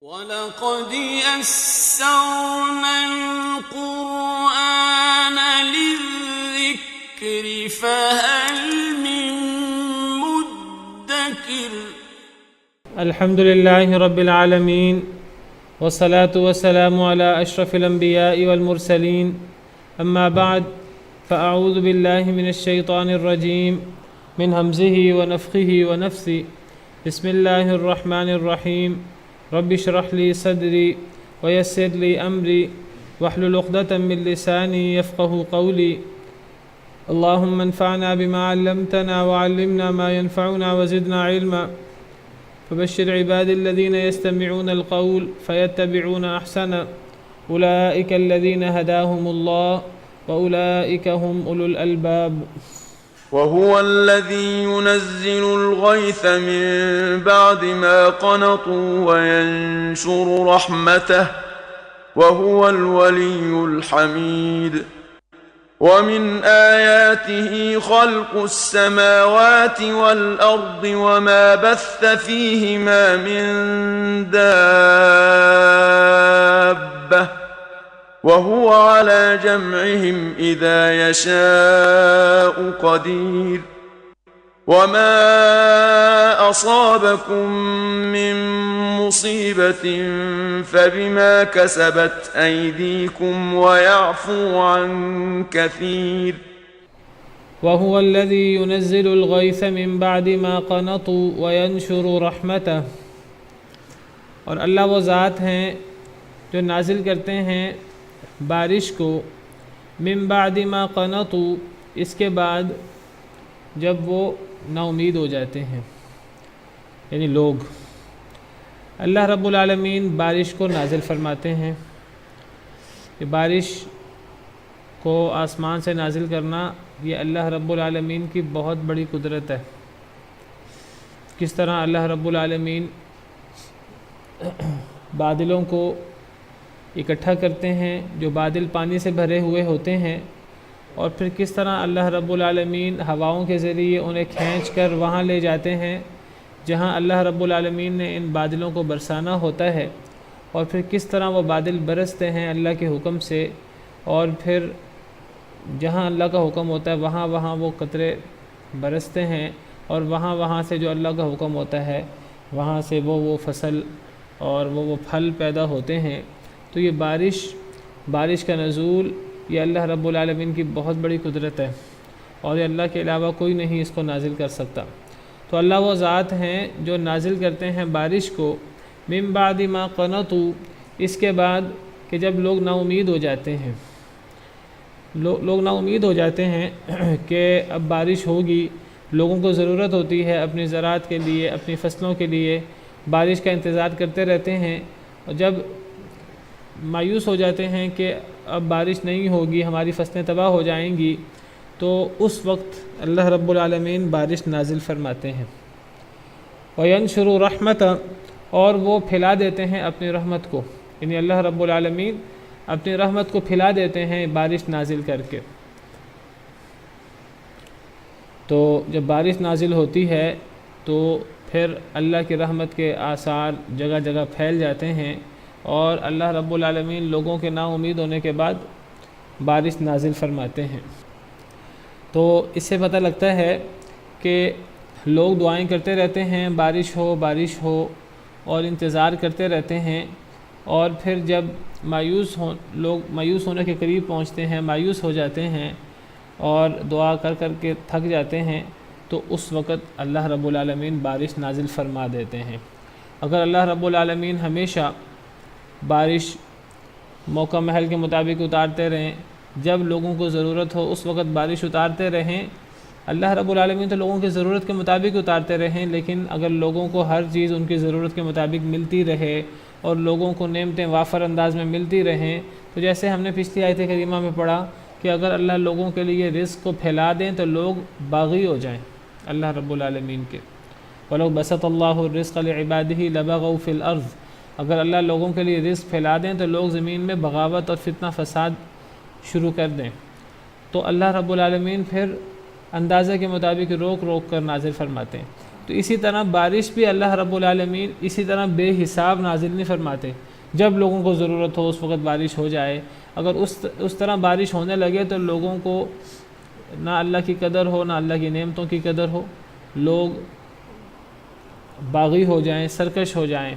وَلَقَدْ يَسَّرْنَا الْقُرْآنَ لِلذِّكْرِ فَهَلْ مِن مُّدَّكِرٍ الحمد لله رب العالمين والصلاة والسلام على أشرف الأنبياء والمرسلين أما بعد فأعوذ بالله من الشيطان الرجيم من همزه ونفخه ونفثه بسم الله الرحمن الرحيم رب اشرح لي صدري ويسر لي أمري واحلل عقدة من لساني يفقه قولي اللهم انفعنا بما علمتنا وعلمنا ما ينفعنا وزدنا علما فبشر عباد الذين يستمعون القول فيتبعون أحسنه أولئك الذين هداهم الله وأولئك هم أولو الألباب. وهو الذي ينزل الغيث من بعد ما قنطوا وينشر رحمته وهو الولي الحميد. ومن آياته خلق السماوات والأرض وما بث فيهما من دابة وهو على جمعهم إذا يشاء قدير. وما أصابكم من مصيبة فبما كسبت أيديكم ويعفو عن كثير. وهو الذي ينزل الغيث من بعد ما قنطوا وينشر رحمته. اور اللہ وہ ذات ہیں جو نازل کرتے ہیں بارش کو من بعد ما قنطوا، اس کے بعد جب وہ نا امید ہو جاتے ہیں، یعنی لوگ. اللہ رب العالمین بارش کو نازل فرماتے ہیں. یہ بارش کو آسمان سے نازل کرنا یہ اللہ رب العالمین کی بہت بڑی قدرت ہے. کس طرح اللہ رب العالمین بادلوں کو اکٹھا کرتے ہیں جو بادل پانی سے بھرے ہوئے ہوتے ہیں، اور پھر کس طرح اللہ رب العالمین ہواؤں کے ذریعے انہیں کھینچ کر وہاں لے جاتے ہیں جہاں اللہ رب العالمین نے ان بادلوں کو برسانا ہوتا ہے، اور پھر کس طرح وہ بادل برستے ہیں اللہ کے حکم سے، اور پھر جہاں اللہ کا حکم ہوتا ہے وہاں وہاں وہ قطرے برستے ہیں، اور وہاں وہاں سے جو اللہ کا حکم ہوتا ہے وہاں سے وہ فصل اور وہ پھل پیدا ہوتے ہیں. تو یہ بارش کا نزول یہ اللہ رب العالمین کی بہت بڑی قدرت ہے، اور یہ اللہ کے علاوہ کوئی نہیں اس کو نازل کر سکتا. تو اللہ وہ ذات ہیں جو نازل کرتے ہیں بارش کو من بعد ما قنطوا، اس کے بعد کہ جب لوگ نا امید ہو جاتے ہیں. لوگ نا امید ہو جاتے ہیں کہ اب بارش ہوگی، لوگوں کو ضرورت ہوتی ہے اپنی زراعت کے لیے، اپنی فصلوں کے لیے بارش کا انتظار کرتے رہتے ہیں، اور جب مایوس ہو جاتے ہیں کہ اب بارش نہیں ہوگی، ہماری فصلیں تباہ ہو جائیں گی، تو اس وقت اللہ رب العالمین بارش نازل فرماتے ہیں. وَيَنْشُرُ رَحْمَتَ، اور وہ پھیلا دیتے ہیں اپنی رحمت کو، یعنی اللہ رب العالمین اپنی رحمت کو پھیلا دیتے ہیں بارش نازل کر کے. تو جب بارش نازل ہوتی ہے تو پھر اللہ کی رحمت کے آثار جگہ جگہ پھیل جاتے ہیں، اور اللہ رب العالمین لوگوں کے نا امید ہونے کے بعد بارش نازل فرماتے ہیں. تو اس سے پتہ لگتا ہے کہ لوگ دعائیں کرتے رہتے ہیں بارش ہو بارش ہو، اور انتظار کرتے رہتے ہیں، اور پھر جب لوگ مایوس ہونے کے قریب پہنچتے ہیں، مایوس ہو جاتے ہیں اور دعا کر کر کے تھک جاتے ہیں، تو اس وقت اللہ رب العالمین بارش نازل فرما دیتے ہیں. اگر اللہ رب العالمین ہمیشہ بارش موقع محل کے مطابق اتارتے رہیں، جب لوگوں کو ضرورت ہو اس وقت بارش اتارتے رہیں، اللہ رب العالمین تو لوگوں کی ضرورت کے مطابق اتارتے رہیں، لیکن اگر لوگوں کو ہر چیز ان کی ضرورت کے مطابق ملتی رہے اور لوگوں کو نعمتیں وافر انداز میں ملتی رہیں، تو جیسے ہم نے پچھلی آیت کریمہ میں پڑھا کہ اگر اللہ لوگوں کے لیے رزق کو پھیلا دیں تو لوگ باغی ہو جائیں اللہ رب العالمین کے. وَلَوْ بَسَطَ اللَّهُ الرِّزْقَ لِعِبَادِهِ لَبَغَوْا فِي الْأَرْضِ، اگر اللہ لوگوں کے لیے رزق پھیلا دیں تو لوگ زمین میں بغاوت اور فتنہ فساد شروع کر دیں. تو اللہ رب العالمین پھر اندازے کے مطابق روک روک کر نازل فرماتے ہیں. تو اسی طرح بارش بھی اللہ رب العالمین اسی طرح بے حساب نازل نہیں فرماتے، جب لوگوں کو ضرورت ہو اس وقت بارش ہو جائے۔ اگر اس طرح بارش ہونے لگے تو لوگوں کو نہ اللہ کی قدر ہو، نہ اللہ کی نعمتوں کی قدر ہو، لوگ باغی ہو جائیں، سرکش ہو جائیں۔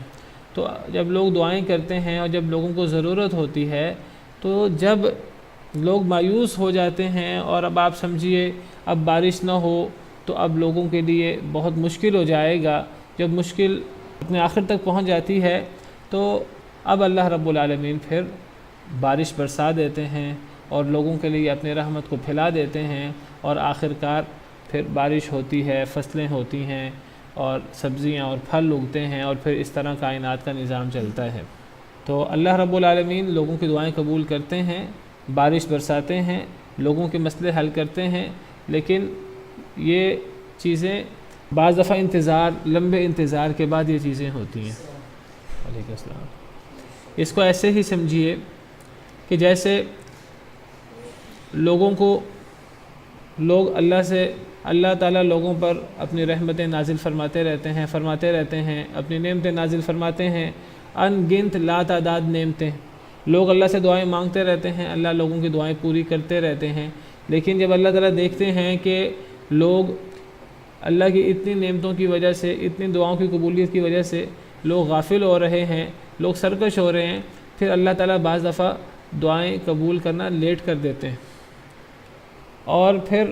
تو جب لوگ دعائیں کرتے ہیں اور جب لوگوں کو ضرورت ہوتی ہے، تو جب لوگ مایوس ہو جاتے ہیں اور اب آپ سمجھیے اب بارش نہ ہو تو اب لوگوں کے لیے بہت مشکل ہو جائے گا۔ جب مشکل اپنے آخر تک پہنچ جاتی ہے تو اب اللہ رب العالمین پھر بارش برسا دیتے ہیں اور لوگوں کے لیے اپنی رحمت کو پھیلا دیتے ہیں، اور آخر کار پھر بارش ہوتی ہے، فصلیں ہوتی ہیں اور سبزیاں اور پھل اگتے ہیں، اور پھر اس طرح کائنات کا نظام چلتا ہے۔ تو اللہ رب العالمین لوگوں کی دعائیں قبول کرتے ہیں، بارش برساتے ہیں، لوگوں کے مسئلے حل کرتے ہیں، لیکن یہ چیزیں بعض دفعہ لمبے انتظار کے بعد یہ چیزیں ہوتی ہیں۔ علیکم السلام۔ اس کو ایسے ہی سمجھیے کہ جیسے لوگ اللہ تعالیٰ لوگوں پر اپنی رحمتیں نازل فرماتے رہتے ہیں، اپنی نعمتیں نازل فرماتے ہیں، ان گنت لا تعداد نعمتیں۔ لوگ اللہ سے دعائیں مانگتے رہتے ہیں، اللہ لوگوں کی دعائیں پوری کرتے رہتے ہیں، لیکن جب اللہ تعالیٰ دیکھتے ہیں کہ لوگ اللہ کی اتنی نعمتوں کی وجہ سے، اتنی دعاؤں کی قبولیت کی وجہ سے لوگ غافل ہو رہے ہیں، لوگ سرکش ہو رہے ہیں، پھر اللہ تعالیٰ بعض دفعہ دعائیں قبول کرنا لیٹ کر دیتے ہیں، اور پھر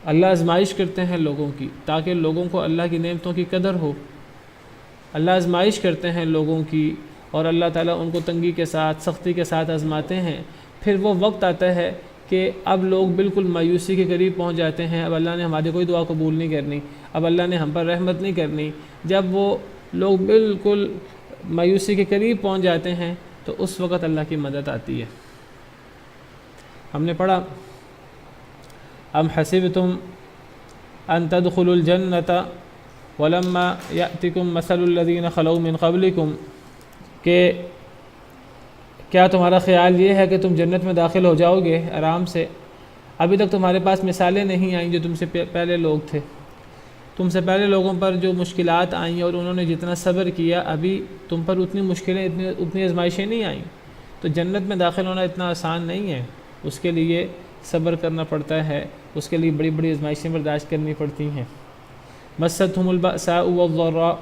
اللہ آزمائش کرتے ہیں لوگوں کی، تاکہ لوگوں کو اللہ کی نعمتوں کی قدر ہو۔ اللہ آزمائش کرتے ہیں لوگوں کی، اور اللہ تعالیٰ ان کو تنگی کے ساتھ، سختی کے ساتھ آزماتے ہیں۔ پھر وہ وقت آتا ہے کہ اب لوگ بالکل مایوسی کے قریب پہنچ جاتے ہیں، اب اللہ نے ہماری کوئی دعا قبول نہیں کرنی، اب اللہ نے ہم پر رحمت نہیں کرنی۔ جب وہ لوگ بالکل مایوسی کے قریب پہنچ جاتے ہیں تو اس وقت اللہ کی مدد آتی ہے۔ ہم نے پڑھا ام حسبتم ان تدخلوا الجنۃ ولما یأتکم مثل الذین خلوا من قبلکم، کہ کیا تمہارا خیال یہ ہے کہ تم جنت میں داخل ہو جاؤ گے آرام سے؟ ابھی تک تمہارے پاس مثالیں نہیں آئیں جو تم سے پہلے لوگ تھے، تم سے پہلے لوگوں پر جو مشکلات آئیں اور انہوں نے جتنا صبر کیا، ابھی تم پر اتنی مشکلیں، اتنی آزمائشیں نہیں آئیں۔ تو جنت میں داخل ہونا اتنا آسان نہیں ہے، اس کے لیے صبر کرنا پڑتا ہے، اس کے لیے بڑی بڑی آزمائشیں برداشت کرنی پڑتی ہیں۔ مستہم البأساء والضراء،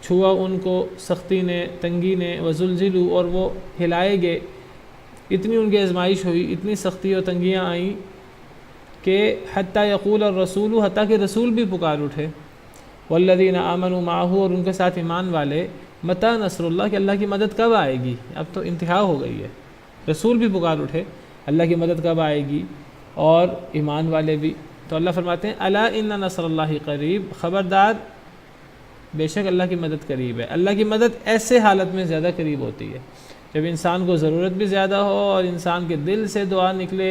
چھوا ان کو سختی نے، تنگی نے، وزلزلوا، اور وہ ہلائے گئے، اتنی ان کی آزمائش ہوئی، اتنی سختی اور تنگیاں آئیں کہ حتیٰ یقول الرسول، حتیٰ کہ رسول بھی پکار اٹھے، والذین آمنوا معہ، اور ان کے ساتھ ایمان والے، متی نصر اللہ، کہ اللہ کی مدد کب آئے گی؟ اب تو انتہا ہو گئی ہے، رسول بھی پکار اٹھے اللہ کی مدد کب آئے گی، اور ایمان والے بھی۔ تو اللہ فرماتے ہیں الا ان نصر اللہ قریب، خبردار بے شک اللہ کی مدد قریب ہے۔ اللہ کی مدد ایسے حالت میں زیادہ قریب ہوتی ہے جب انسان کو ضرورت بھی زیادہ ہو اور انسان کے دل سے دعا نکلے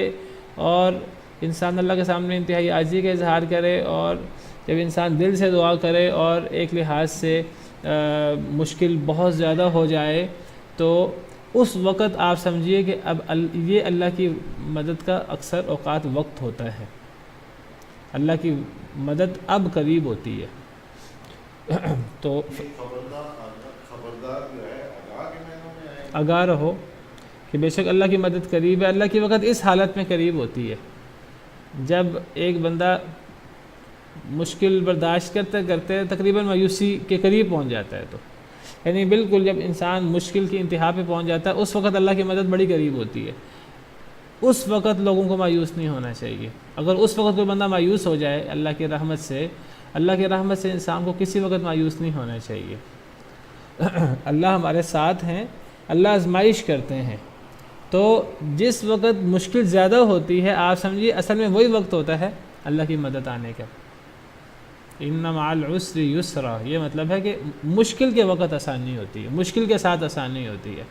اور انسان اللہ کے سامنے انتہائی عاجزی کا اظہار کرے، اور جب انسان دل سے دعا کرے اور ایک لحاظ سے مشکل بہت زیادہ ہو جائے، تو اس وقت آپ سمجھیے کہ اب یہ اللہ کی مدد کا اکثر اوقات وقت ہوتا ہے، اللہ کی مدد اب قریب ہوتی ہے۔ تو خبردار جو ہے آگاہ کے معنوں میں ہے، آگاہ رہو کہ بے شک اللہ کی مدد قریب ہے۔ اللہ کی وقت اس حالت میں قریب ہوتی ہے جب ایک بندہ مشکل برداشت کرتے کرتے تقریباً مایوسی کے قریب پہنچ جاتا ہے، تو یعنی بالکل جب انسان مشکل کی انتہا پہ پہنچ جاتا ہے، اس وقت اللہ کی مدد بڑی قریب ہوتی ہے۔ اس وقت لوگوں کو مایوس نہیں ہونا چاہیے۔ اگر اس وقت کوئی بندہ مایوس ہو جائے اللہ کی رحمت سے، اللہ کی رحمت سے انسان کو کسی وقت مایوس نہیں ہونا چاہیے۔ اللہ ہمارے ساتھ ہیں، اللہ آزمائش کرتے ہیں، تو جس وقت مشکل زیادہ ہوتی ہے، آپ سمجھیے اصل میں وہی وقت ہوتا ہے اللہ کی مدد آنے کا۔ ان مع العسر یسرا، یہ مطلب ہے کہ مشکل کے وقت آسانی ہوتی ہے، مشکل کے ساتھ آسانی ہوتی ہے۔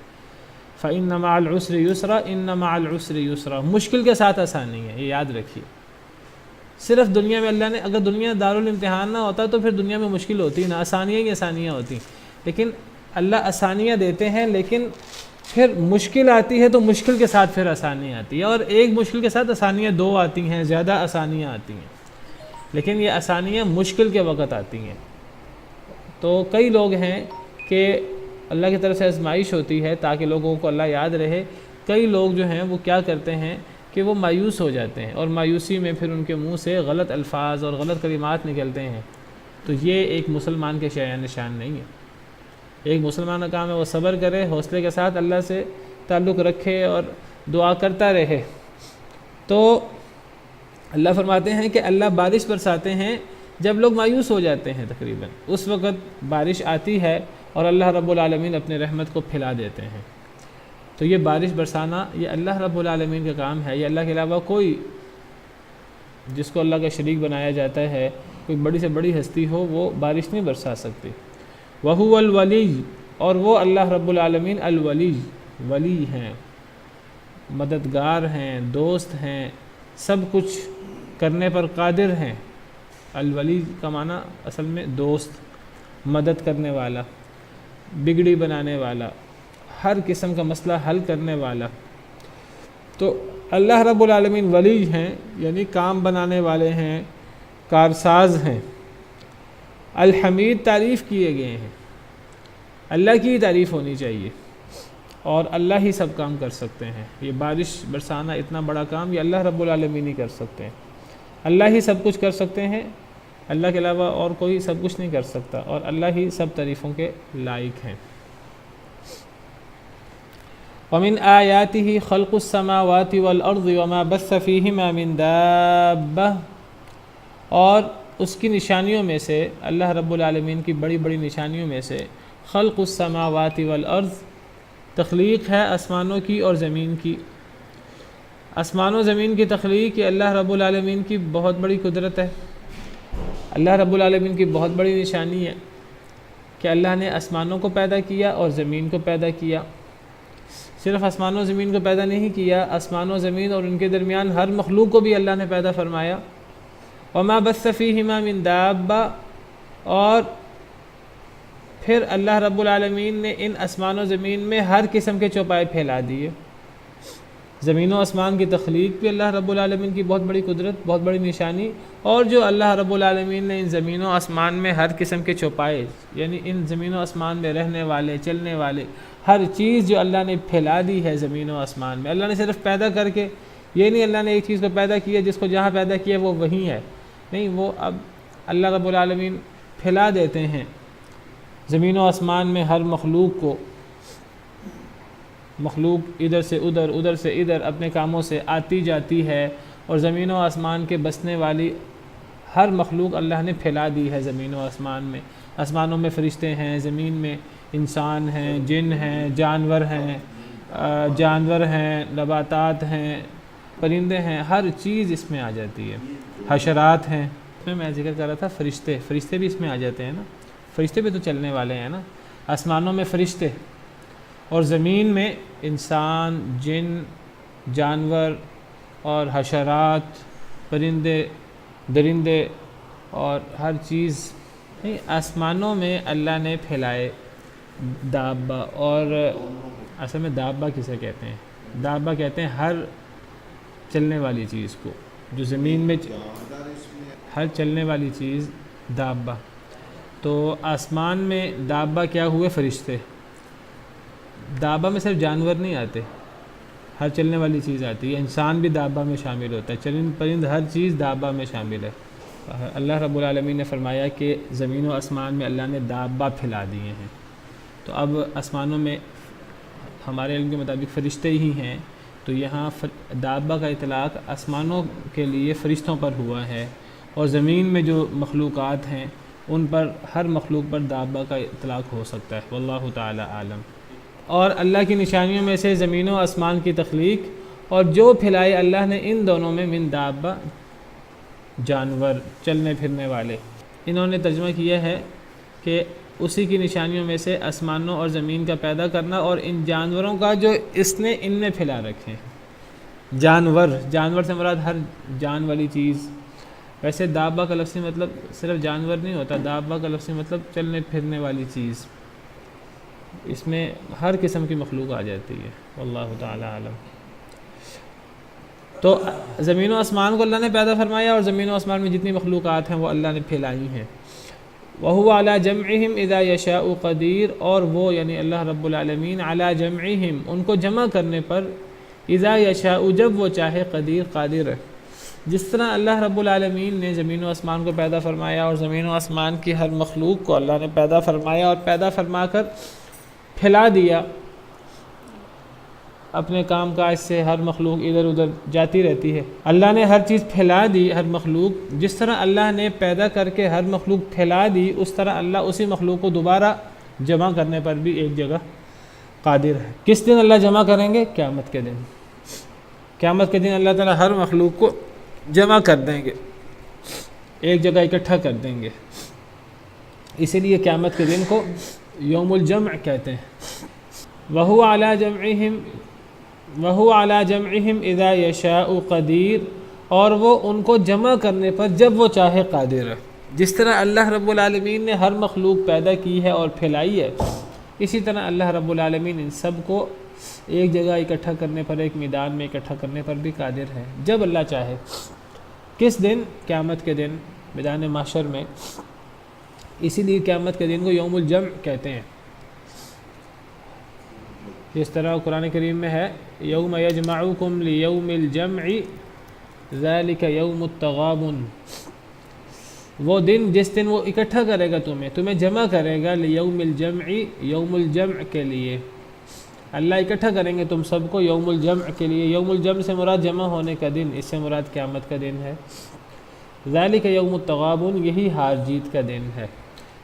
فإن مع العسر یسرا، ان مع العسر یسرا، مشکل کے ساتھ آسانی ہے، یہ یاد رکھیے۔ صرف دنیا میں اللہ نے، اگر دنیا دارالامتحان نہ ہوتا تو پھر دنیا میں مشکل ہوتی نہ، آسانیاں ہی آسانیاں ہوتی، لیکن اللہ آسانیاں دیتے ہیں، لیکن پھر مشکل آتی ہے تو مشکل کے ساتھ پھر آسانی آتی ہے، اور ایک مشکل کے ساتھ آسانیاں دو آتی ہیں، زیادہ آسانیاں آتی ہیں۔ لیکن یہ آسانیاں مشکل کے وقت آتی ہیں۔ تو کئی لوگ ہیں کہ اللہ کی طرف سے آزمائش ہوتی ہے تاکہ لوگوں کو اللہ یاد رہے، کئی لوگ جو ہیں وہ کیا کرتے ہیں کہ وہ مایوس ہو جاتے ہیں، اور مایوسی میں پھر ان کے منہ سے غلط الفاظ اور غلط کلمات نکلتے ہیں۔ تو یہ ایک مسلمان کے شایان نشان نہیں ہے۔ ایک مسلمان کا کام ہے وہ صبر کرے، حوصلے کے ساتھ اللہ سے تعلق رکھے اور دعا کرتا رہے۔ تو اللہ فرماتے ہیں کہ اللہ بارش برساتے ہیں جب لوگ مایوس ہو جاتے ہیں، تقریباً اس وقت بارش آتی ہے اور اللہ رب العالمین اپنے رحمت کو پھیلا دیتے ہیں۔ تو یہ بارش برسانا یہ اللہ رب العالمین کا کام ہے، یہ اللہ کے علاوہ کوئی جس کو اللہ کا شریک بنایا جاتا ہے، کوئی بڑی سے بڑی ہستی ہو، وہ بارش نہیں برسا سکتی۔ وَهُوَ الْوَلِيُّ، اور وہ اللہ رب العالمین الولی، ولی ہیں، مددگار ہیں، دوست ہیں، سب کچھ کرنے پر قادر ہیں۔ الولی کا معنی اصل میں دوست، مدد کرنے والا، بگڑی بنانے والا، ہر قسم کا مسئلہ حل کرنے والا۔ تو اللہ رب العالمین ولی ہیں، یعنی کام بنانے والے ہیں، کارساز ہیں۔ الحمید تعریف کیے گئے ہیں، اللہ کی تعریف ہونی چاہیے، اور اللہ ہی سب کام کر سکتے ہیں۔ یہ بارش برسانا اتنا بڑا کام یہ اللہ رب العالمین ہی کر سکتے ہیں، اللہ ہی سب کچھ کر سکتے ہیں، اللہ کے علاوہ اور کوئی سب کچھ نہیں کر سکتا، اور اللہ ہی سب تعریفوں کے لائق ہیں۔ وَمِنْ آيَاتِهِ خَلْقُ السَّمَاوَاتِ وَالْأَرْضِ وَمَا بَثَّ فِيهِمَا مِنْ دَابَّةٍ، اور اس کی نشانیوں میں سے، اللہ رب العالمین کی بڑی بڑی نشانیوں میں سے خلق السماوات والارض، تخلیق ہے آسمانوں کی اور زمین کی۔ آسمان و زمین کی تخلیق یہ اللہ رب العالمین کی بہت بڑی قدرت ہے، اللہ رب العالمین کی بہت بڑی نشانی ہے کہ اللہ نے آسمانوں کو پیدا کیا اور زمین کو پیدا کیا۔ صرف آسمان و زمین کو پیدا نہیں کیا، آسمان و زمین اور ان کے درمیان ہر مخلوق کو بھی اللہ نے پیدا فرمایا۔ وما بث فیہما من دابہ، اور پھر اللہ رب العالمین نے ان آسمان و زمین میں ہر قسم کے چوپائے پھیلا دیے۔ زمین و آسمان کی تخلیق بھی اللہ رب العالمین کی بہت بڑی قدرت، بہت بڑی نشانی، اور جو اللہ رب العالمین نے ان زمین و آسمان میں ہر قسم کے چوپائے، یعنی ان زمین و آسمان میں رہنے والے، چلنے والے، ہر چیز جو اللہ نے پھیلا دی ہے زمین و آسمان میں۔ اللہ نے صرف پیدا کر کے، یہ نہیں اللہ نے ایک چیز کو پیدا کیا جس کو جہاں پیدا کیا وہ وہیں ہے، نہیں، وہ اب اللہ رب العالمین پھیلا دیتے ہیں زمین و آسمان میں ہر مخلوق کو۔ مخلوق ادھر سے ادھر، ادھر سے ادھر اپنے کاموں سے آتی جاتی ہے، اور زمین و آسمان کے بسنے والی ہر مخلوق اللہ نے پھیلا دی ہے زمین و آسمان میں۔ آسمانوں میں فرشتے ہیں، زمین میں انسان ہیں، جن ہیں، جانور ہیں، نباتات ہیں، پرندے ہیں، ہر چیز اس میں آ جاتی ہے، حشرات ہیں۔ اس میں ذکر کر رہا تھا فرشتے بھی اس میں آ جاتے ہیں نا، فرشتے بھی تو چلنے والے ہیں نا، آسمانوں میں فرشتے اور زمین میں انسان، جن، جانور اور حشرات، پرندے، درندے اور ہر چیز آسمانوں میں اللہ نے پھیلائے۔ دابہ، اور اصل میں دابہ کسے کہتے ہیں؟ دابہ کہتے ہیں ہر چلنے والی چیز کو، جو زمین میں ہر چلنے والی چیز دابہ۔ تو آسمان میں دابہ کیا ہوئے؟ فرشتے۔ دابہ میں صرف جانور نہیں آتے، ہر چلنے والی چیز آتی ہے، انسان بھی دابہ میں شامل ہوتا ہے، چرند پرند ہر چیز دابہ میں شامل ہے۔ اللہ رب العالمین نے فرمایا کہ زمین و آسمان میں اللہ نے دابہ پھیلا دیے ہیں۔ تو اب آسمانوں میں ہمارے علم کے مطابق فرشتے ہی ہیں، تو یہاں دابہ کا اطلاق آسمانوں کے لیے فرشتوں پر ہوا ہے، اور زمین میں جو مخلوقات ہیں ان پر، ہر مخلوق پر دابہ کا اطلاق ہو سکتا ہے، واللہ تعالی عالم۔ اور اللہ کی نشانیوں میں سے زمین و آسمان کی تخلیق، اور جو پھیلائے اللہ نے ان دونوں میں من دابہ، جانور، چلنے پھرنے والے۔ انہوں نے ترجمہ کیا ہے کہ اسی کی نشانیوں میں سے آسمانوں اور زمین کا پیدا کرنا، اور ان جانوروں کا جو اس نے ان میں پھیلا رکھے ہیں۔ جانور سے مراد ہر جان والی چیز۔ ویسے دابہ کا لفظی مطلب صرف جانور نہیں ہوتا، دابہ کا لفظی مطلب چلنے پھرنے والی چیز، اس میں ہر قسم کی مخلوق آ جاتی ہے، واللہ تعالی عالم۔ تو زمین و آسمان کو اللہ نے پیدا فرمایا، اور زمین و آسمان میں جتنی مخلوقات ہیں وہ اللہ نے پھیلائی ہیں۔ وَهُوَ عَلَى جَمْعِهِمْ إِذَا يَشَاءُ قَدِيرٌ، اور وہ یعنی اللہ رب العالمین عَلَى جَمْعِهِمْ ان کو جمع کرنے پر، اذا یشاء جب وہ چاہے، قادر ہے۔ جس طرح اللہ رب العالمین نے زمین و آسمان کو پیدا فرمایا، اور زمین و آسمان کی ہر مخلوق کو اللہ نے پیدا فرمایا اور پیدا فرما کر پھیلا دیا، اپنے کام کاج سے ہر مخلوق ادھر ادھر جاتی رہتی ہے۔ اللہ نے ہر چیز پھیلا دی، ہر مخلوق جس طرح اللہ نے پیدا کر کے ہر مخلوق پھیلا دی، اس طرح اللہ اسی مخلوق کو دوبارہ جمع کرنے پر بھی ایک جگہ قادر ہے۔ کس دن اللہ جمع کریں گے؟ قیامت کے دن۔ قیامت کے دن اللہ تعالیٰ ہر مخلوق کو جمع کر دیں گے، ایک جگہ اکٹھا کر دیں گے، اسی لیے قیامت کے دن کو یوم الجمع کہتے ہیں۔ وَهُوَ عَلَى جَمْعِهِمْ إِذَا يَشَاءُ قَدِيرٌ، اور وہ ان کو جمع کرنے پر جب وہ چاہے قادر ہے۔ جس طرح اللہ رب العالمین نے ہر مخلوق پیدا کی ہے اور پھیلائی ہے، اسی طرح اللہ رب العالمین ان سب کو ایک جگہ اکٹھا کرنے پر، ایک میدان میں اکٹھا کرنے پر بھی قادر ہے جب اللہ چاہے۔ کس دن؟ قیامت کے دن، میدان محشر میں۔ اسی لیے قیامت کے دن کو یوم الجمع کہتے ہیں۔ جس طرح قرآن کریم میں ہے، یوم یجمعکم لیوم الجمع ذالک یوم التغابن، وہ دن جس دن وہ اکٹھا کرے گا تمہیں جمع کرے گا، لیوم الجمع، یوم الجمع کے لیے۔ اللہ اکٹھا کریں گے تم سب کو یوم الجمع کے لیے۔ یوم الجمع سے مراد جمع ہونے کا دن، اس سے مراد قیامت کا دن ہے۔ ذالک یوم التغابن، یہی ہار جیت کا دن ہے۔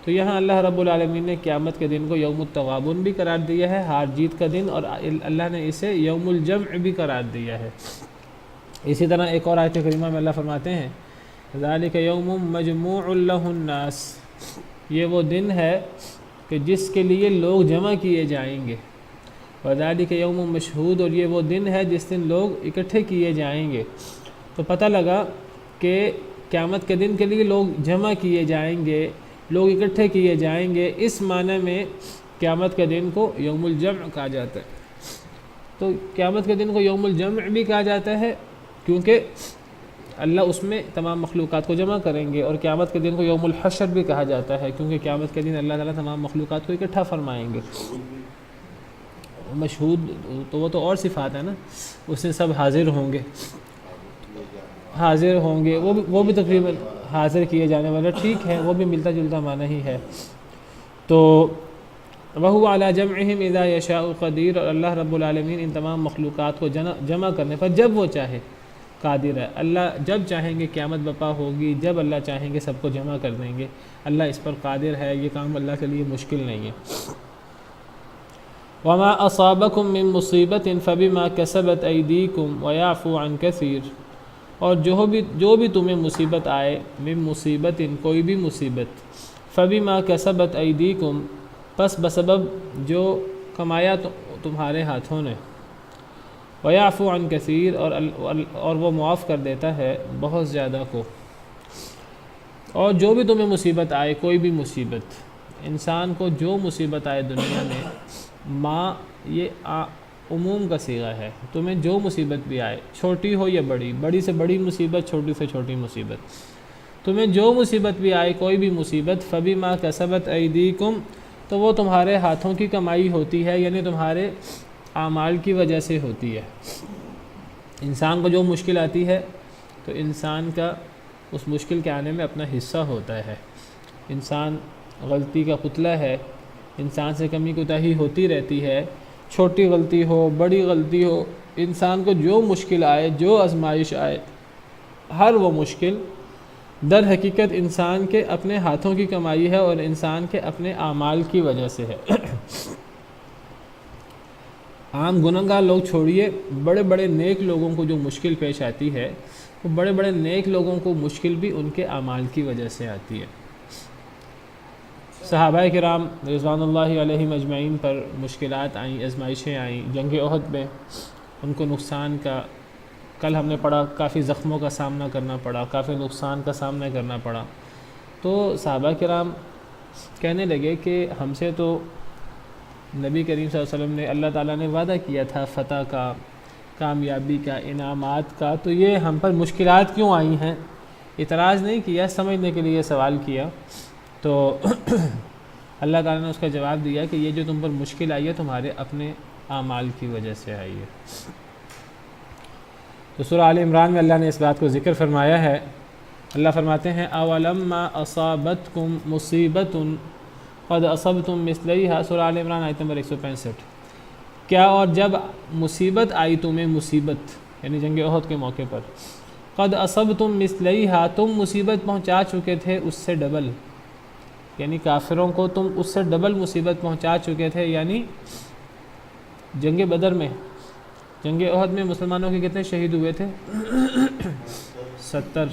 تو یہاں اللہ رب العالمین نے قیامت کے دن کو یوم التغابن بھی قرار دیا ہے، ہار جیت کا دن، اور اللہ نے اسے یوم الجمع بھی قرار دیا ہے۔ اسی طرح ایک اور آیت کریمہ میں اللہ فرماتے ہیں، ذالک یوم مجموع لہ الناس، یہ وہ دن ہے کہ جس کے لیے لوگ جمع کیے جائیں گے۔ وذالک یوم مشہود، اور یہ وہ دن ہے جس دن لوگ اکٹھے کیے جائیں گے۔ تو پتہ لگا کہ قیامت کے دن کے لیے لوگ جمع کیے جائیں گے، لوگ اکٹھے کیے جائیں گے، اس معنی میں قیامت کے دن کو یوم الجمع کہا جاتا ہے۔ تو قیامت کے دن کو یوم الجمع بھی کہا جاتا ہے کیونکہ اللہ اس میں تمام مخلوقات کو جمع کریں گے، اور قیامت کے دن کو یوم الحشر بھی کہا جاتا ہے کیونکہ قیامت کے دن اللہ تعالیٰ تمام مخلوقات کو اکٹھا فرمائیں گے۔ مشہود تو وہ تو اور صفات ہے نا، اس میں سب حاضر ہوں گے، وہ بھی تقریباً حاضر کیے جانے والا، ٹھیک ہے، وہ بھی ملتا جلتا معنی ہی ہے۔ تو وَهُوَ عَلَى جَمْعِهِمْ إِذَا يَشَاءُ قَدِيرٌ، اور اللہ رب العالمین ان تمام مخلوقات کو جمع کرنے پر جب وہ چاہے قادر ہے۔ اللہ جب چاہیں گے قیامت بپا ہوگی، جب اللہ چاہیں گے سب کو جمع کر دیں گے، اللہ اس پر قادر ہے، یہ کام اللہ کے لیے مشکل نہیں ہے۔ وَمَا أَصَابَكُم مِّن مُّصِيبَةٍ فَبِمَا كَسَبَتْ أَيْدِيكُمْ وَيَعْفُو عَن كَثِيرٍ، اور جو بھی تمہیں مصیبت آئے، من مصیبت، کوئی بھی مصیبت، فَبِمَا كَسَبَتْ أَيْدِيكُمْ، پس بسبب جو کمایا تمہارے ہاتھوں نے، وَيَعْفُو عَن كَثِيرٍ، اور وہ معاف کر دیتا ہے بہت زیادہ کو۔ اور جو بھی تمہیں مصیبت آئے، کوئی بھی مصیبت، انسان کو جو مصیبت آئے دنیا میں، یہ عموم کا صیغہ ہے، تمہیں جو مصیبت بھی آئے، چھوٹی ہو یا بڑی سے بڑی مصیبت، چھوٹی سے چھوٹی مصیبت، تمہیں جو مصیبت بھی آئے، کوئی بھی مصیبت، فَبِمَا كَسَبَتْ أَيْدِيكُمْ، تو وہ تمہارے ہاتھوں کی کمائی ہوتی ہے، یعنی تمہارے اعمال کی وجہ سے ہوتی ہے۔ انسان کو جو مشکل آتی ہے تو انسان کا اس مشکل کے آنے میں اپنا حصہ ہوتا ہے۔ انسان غلطی کا پتلا ہے، انسان سے کمی کوتاہی ہوتی رہتی ہے، چھوٹی غلطی ہو بڑی غلطی ہو، انسان کو جو مشکل آئے، جو آزمائش آئے، ہر وہ مشکل در حقیقت انسان کے اپنے ہاتھوں کی کمائی ہے اور انسان کے اپنے اعمال کی وجہ سے ہے۔ عام گنہگار لوگ چھوڑیے، بڑے بڑے نیک لوگوں کو جو مشکل پیش آتی ہے، وہ بڑے بڑے نیک لوگوں کو مشکل بھی ان کے اعمال کی وجہ سے آتی ہے۔ صحابہ کرام رضوان اللہ علیہم اجمعین پر مشکلات آئیں، آزمائشیں آئیں، جنگ احد میں ان کو نقصان کا، کل ہم نے پڑھا، کافی زخموں کا سامنا کرنا پڑا، کافی نقصان کا سامنا کرنا پڑا۔ تو صحابہ کرام کہنے لگے کہ ہم سے تو نبی کریم صلی اللہ علیہ وسلم نے، اللہ تعالیٰ نے وعدہ کیا تھا فتح کا، کامیابی کا، انعامات کا، تو یہ ہم پر مشکلات کیوں آئی ہیں؟ اعتراض نہیں کیا، سمجھنے کے لیے سوال کیا، تو اللہ تعالیٰ نے اس کا جواب دیا کہ یہ جو تم پر مشکل آئی ہے تمہارے اپنے اعمال کی وجہ سے آئی ہے۔ تو سورہ آل عمران میں اللہ نے اس بات کو ذکر فرمایا ہے۔ اللہ فرماتے ہیں اولما اصابتکم مصیبۃ قد اصبتم مثلیہا، سورہ آل عمران آیت نمبر 165۔ کیا اور جب مصیبت آئی تمہیں، مصیبت یعنی جنگ احد کے موقع پر، قد اصبتم مثلیہا، تم مصیبت پہنچا چکے تھے اس سے ڈبل، یعنی کافروں کو تم اس سے ڈبل مصیبت پہنچا چکے تھے۔ یعنی جنگ بدر میں، جنگ احد میں مسلمانوں کے کتنے شہید ہوئے تھے؟ 70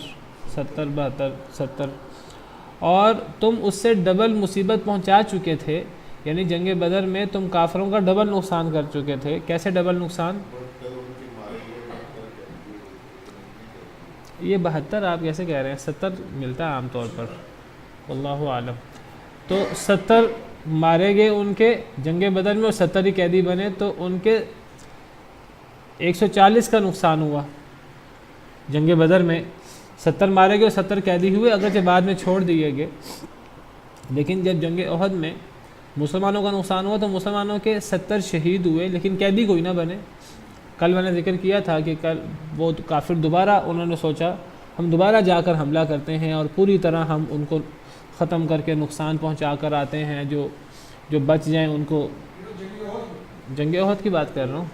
اور تم اس سے ڈبل مصیبت پہنچا چکے تھے، یعنی جنگ بدر میں تم کافروں کا ڈبل نقصان کر چکے تھے۔ کیسے ڈبل نقصان؟ یہ 72 آپ کیسے کہہ رہے ہیں؟ 70 ملتا ہے عام طور پر، واللہ عالم۔ تو 70 مارے گئے ان کے جنگ بدر میں، اور 70 ہی قیدی بنے، تو ان کے 140 کا نقصان ہوا۔ جنگ بدر میں 70 مارے گئے اور 70 قیدی ہوئے، اگرچہ بعد میں چھوڑ دیے گئے، لیکن جب جنگ احد میں مسلمانوں کا نقصان ہوا تو مسلمانوں کے 70 شہید ہوئے، لیکن قیدی کوئی نہ بنے۔ کل میں نے ذکر کیا تھا کہ کل وہ کافر دوبارہ انہوں نے سوچا ہم دوبارہ جا کر حملہ کرتے ہیں اور پوری طرح ہم ان کو ختم کر کے نقصان پہنچا کر آتے ہیں، جو بچ جائیں ان کو، جنگ احد کی بات کر رہا ہوں۔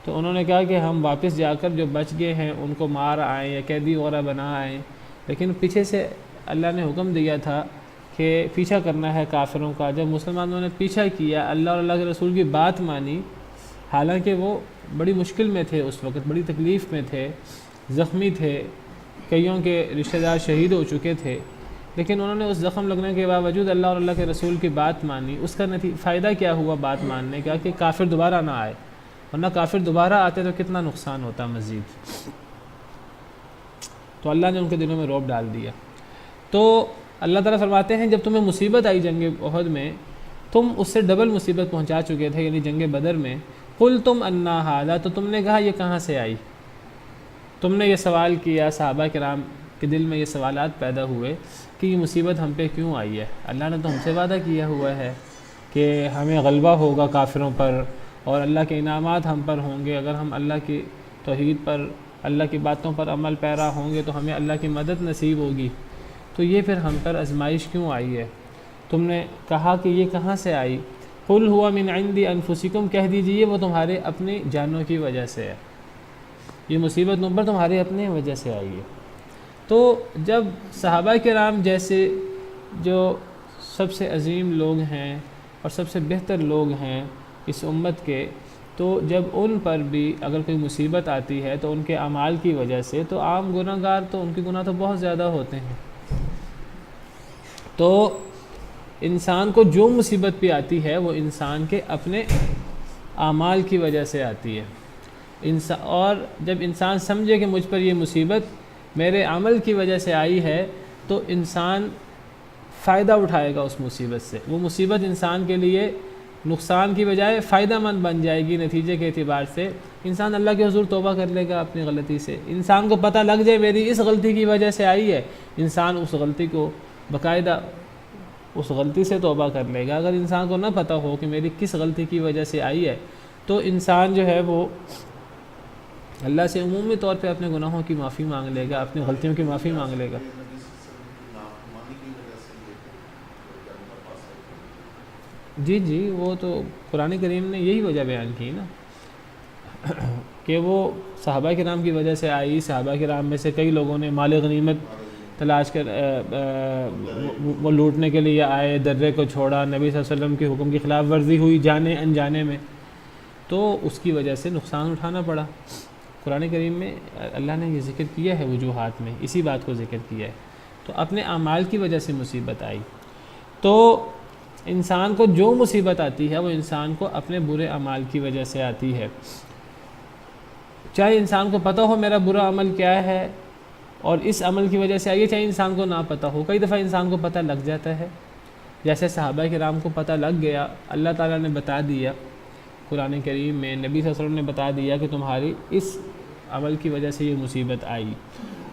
تو انہوں نے کہا کہ ہم واپس جا کر جو بچ گئے ہیں ان کو مار آئیں یا قیدی وغیرہ بنا آئیں، لیکن پیچھے سے اللہ نے حکم دیا تھا کہ پیچھا کرنا ہے کافروں کا۔ جب مسلمانوں نے پیچھا کیا، اللہ اور اللہ کے رسول کی بات مانی، حالانکہ وہ بڑی مشکل میں تھے اس وقت، بڑی تکلیف میں تھے، زخمی تھے، کئیوں کے رشتہ دار شہید ہو چکے تھے، لیکن انہوں نے اس زخم لگنے کے باوجود اللہ اور اللہ کے رسول کی بات مانی۔ اس کا فائدہ کیا ہوا بات ماننے کا؟ کہ کافر دوبارہ نہ آئے، ورنہ کافر دوبارہ آتے تو کتنا نقصان ہوتا مزید۔ تو اللہ نے ان کے دلوں میں رعب ڈال دیا۔ تو اللہ تعالیٰ فرماتے ہیں جب تمہیں مصیبت آئی جنگ احد میں، تم اس سے ڈبل مصیبت پہنچا چکے تھے، یعنی جنگ بدر میں، قلتم انا ھذا، تو تم نے کہا یہ کہاں سے آئی؟ تم نے یہ سوال کیا، صحابہ کرام کے دل میں یہ سوالات پیدا ہوئے کہ یہ مصیبت ہم پہ کیوں آئی ہے؟ اللہ نے تو ہم سے وعدہ کیا ہوا ہے کہ ہمیں غلبہ ہوگا کافروں پر اور اللہ کے انعامات ہم پر ہوں گے، اگر ہم اللہ کی توحید پر، اللہ کی باتوں پر عمل پیرا ہوں گے تو ہمیں اللہ کی مدد نصیب ہوگی۔ تو یہ پھر ہم پر آزمائش کیوں آئی ہے؟ تم نے کہا کہ یہ کہاں سے آئی؟ قل ہوا من عند انفسکم، کہہ دیجئے وہ تمہارے اپنی جانوں کی وجہ سے ہے، یہ مصیبت تم پر تمہارے اپنے وجہ سے آئی ہے۔ تو جب صحابہ کرام جیسے جو سب سے عظیم لوگ ہیں اور سب سے بہتر لوگ ہیں اس امت کے، تو جب ان پر بھی اگر کوئی مصیبت آتی ہے تو ان کے اعمال کی وجہ سے، تو عام گناہ گار تو ان کے گناہ تو بہت زیادہ ہوتے ہیں، تو انسان کو جو مصیبت بھی آتی ہے وہ انسان کے اپنے اعمال کی وجہ سے آتی ہے۔ اور جب انسان سمجھے کہ مجھ پر یہ مصیبت میرے عمل کی وجہ سے آئی ہے، تو انسان فائدہ اٹھائے گا اس مصیبت سے، وہ مصیبت انسان کے لیے نقصان کی بجائے فائدہ مند بن جائے گی۔ نتیجے کے اعتبار سے انسان اللہ کے حضور توبہ کر لے گا اپنی غلطی سے۔ انسان کو پتہ لگ جائے میری اس غلطی کی وجہ سے آئی ہے، انسان اس غلطی کو باقاعدہ اس غلطی سے توبہ کر لے گا۔ اگر انسان کو نہ پتہ ہو کہ میری کس غلطی کی وجہ سے آئی ہے، تو انسان جو ہے وہ اللہ سے عمومی طور پہ اپنے گناہوں کی معافی مانگ لے گا، اپنی غلطیوں کی معافی مانگ لے گا۔ جی وہ تو قرآن کریم نے یہی وجہ بیان کی نا کہ وہ صحابہ کرام کی وجہ سے آئی۔ صحابہ کرام میں سے کئی لوگوں نے مال غنیمت تلاش کر وہ لوٹنے کے لیے آئے، درے کو چھوڑا، نبی صلی اللہ علیہ وسلم کے حکم کی خلاف ورزی ہوئی جانے انجانے میں، تو اس کی وجہ سے نقصان اٹھانا پڑا۔ قرآن کریم میں اللہ نے یہ ذکر کیا ہے، وجوہات میں اسی بات کو ذکر کیا ہے۔ تو اپنے اعمال کی وجہ سے مصیبت آئی، تو انسان کو جو مصیبت آتی ہے وہ انسان کو اپنے برے اعمال کی وجہ سے آتی ہے، چاہے انسان کو پتہ ہو میرا برا عمل کیا ہے اور اس عمل کی وجہ سے آئی ہے، چاہے انسان کو نہ پتہ ہو۔ کئی دفعہ انسان کو پتہ لگ جاتا ہے، جیسے صحابہ کرام کو پتہ لگ گیا، اللہ تعالیٰ نے بتا دیا، قرآن کریم میں نبی صلی اللہ علیہ وسلم نے بتا دیا کہ تمہاری اس عمل کی وجہ سے یہ مصیبت آئی.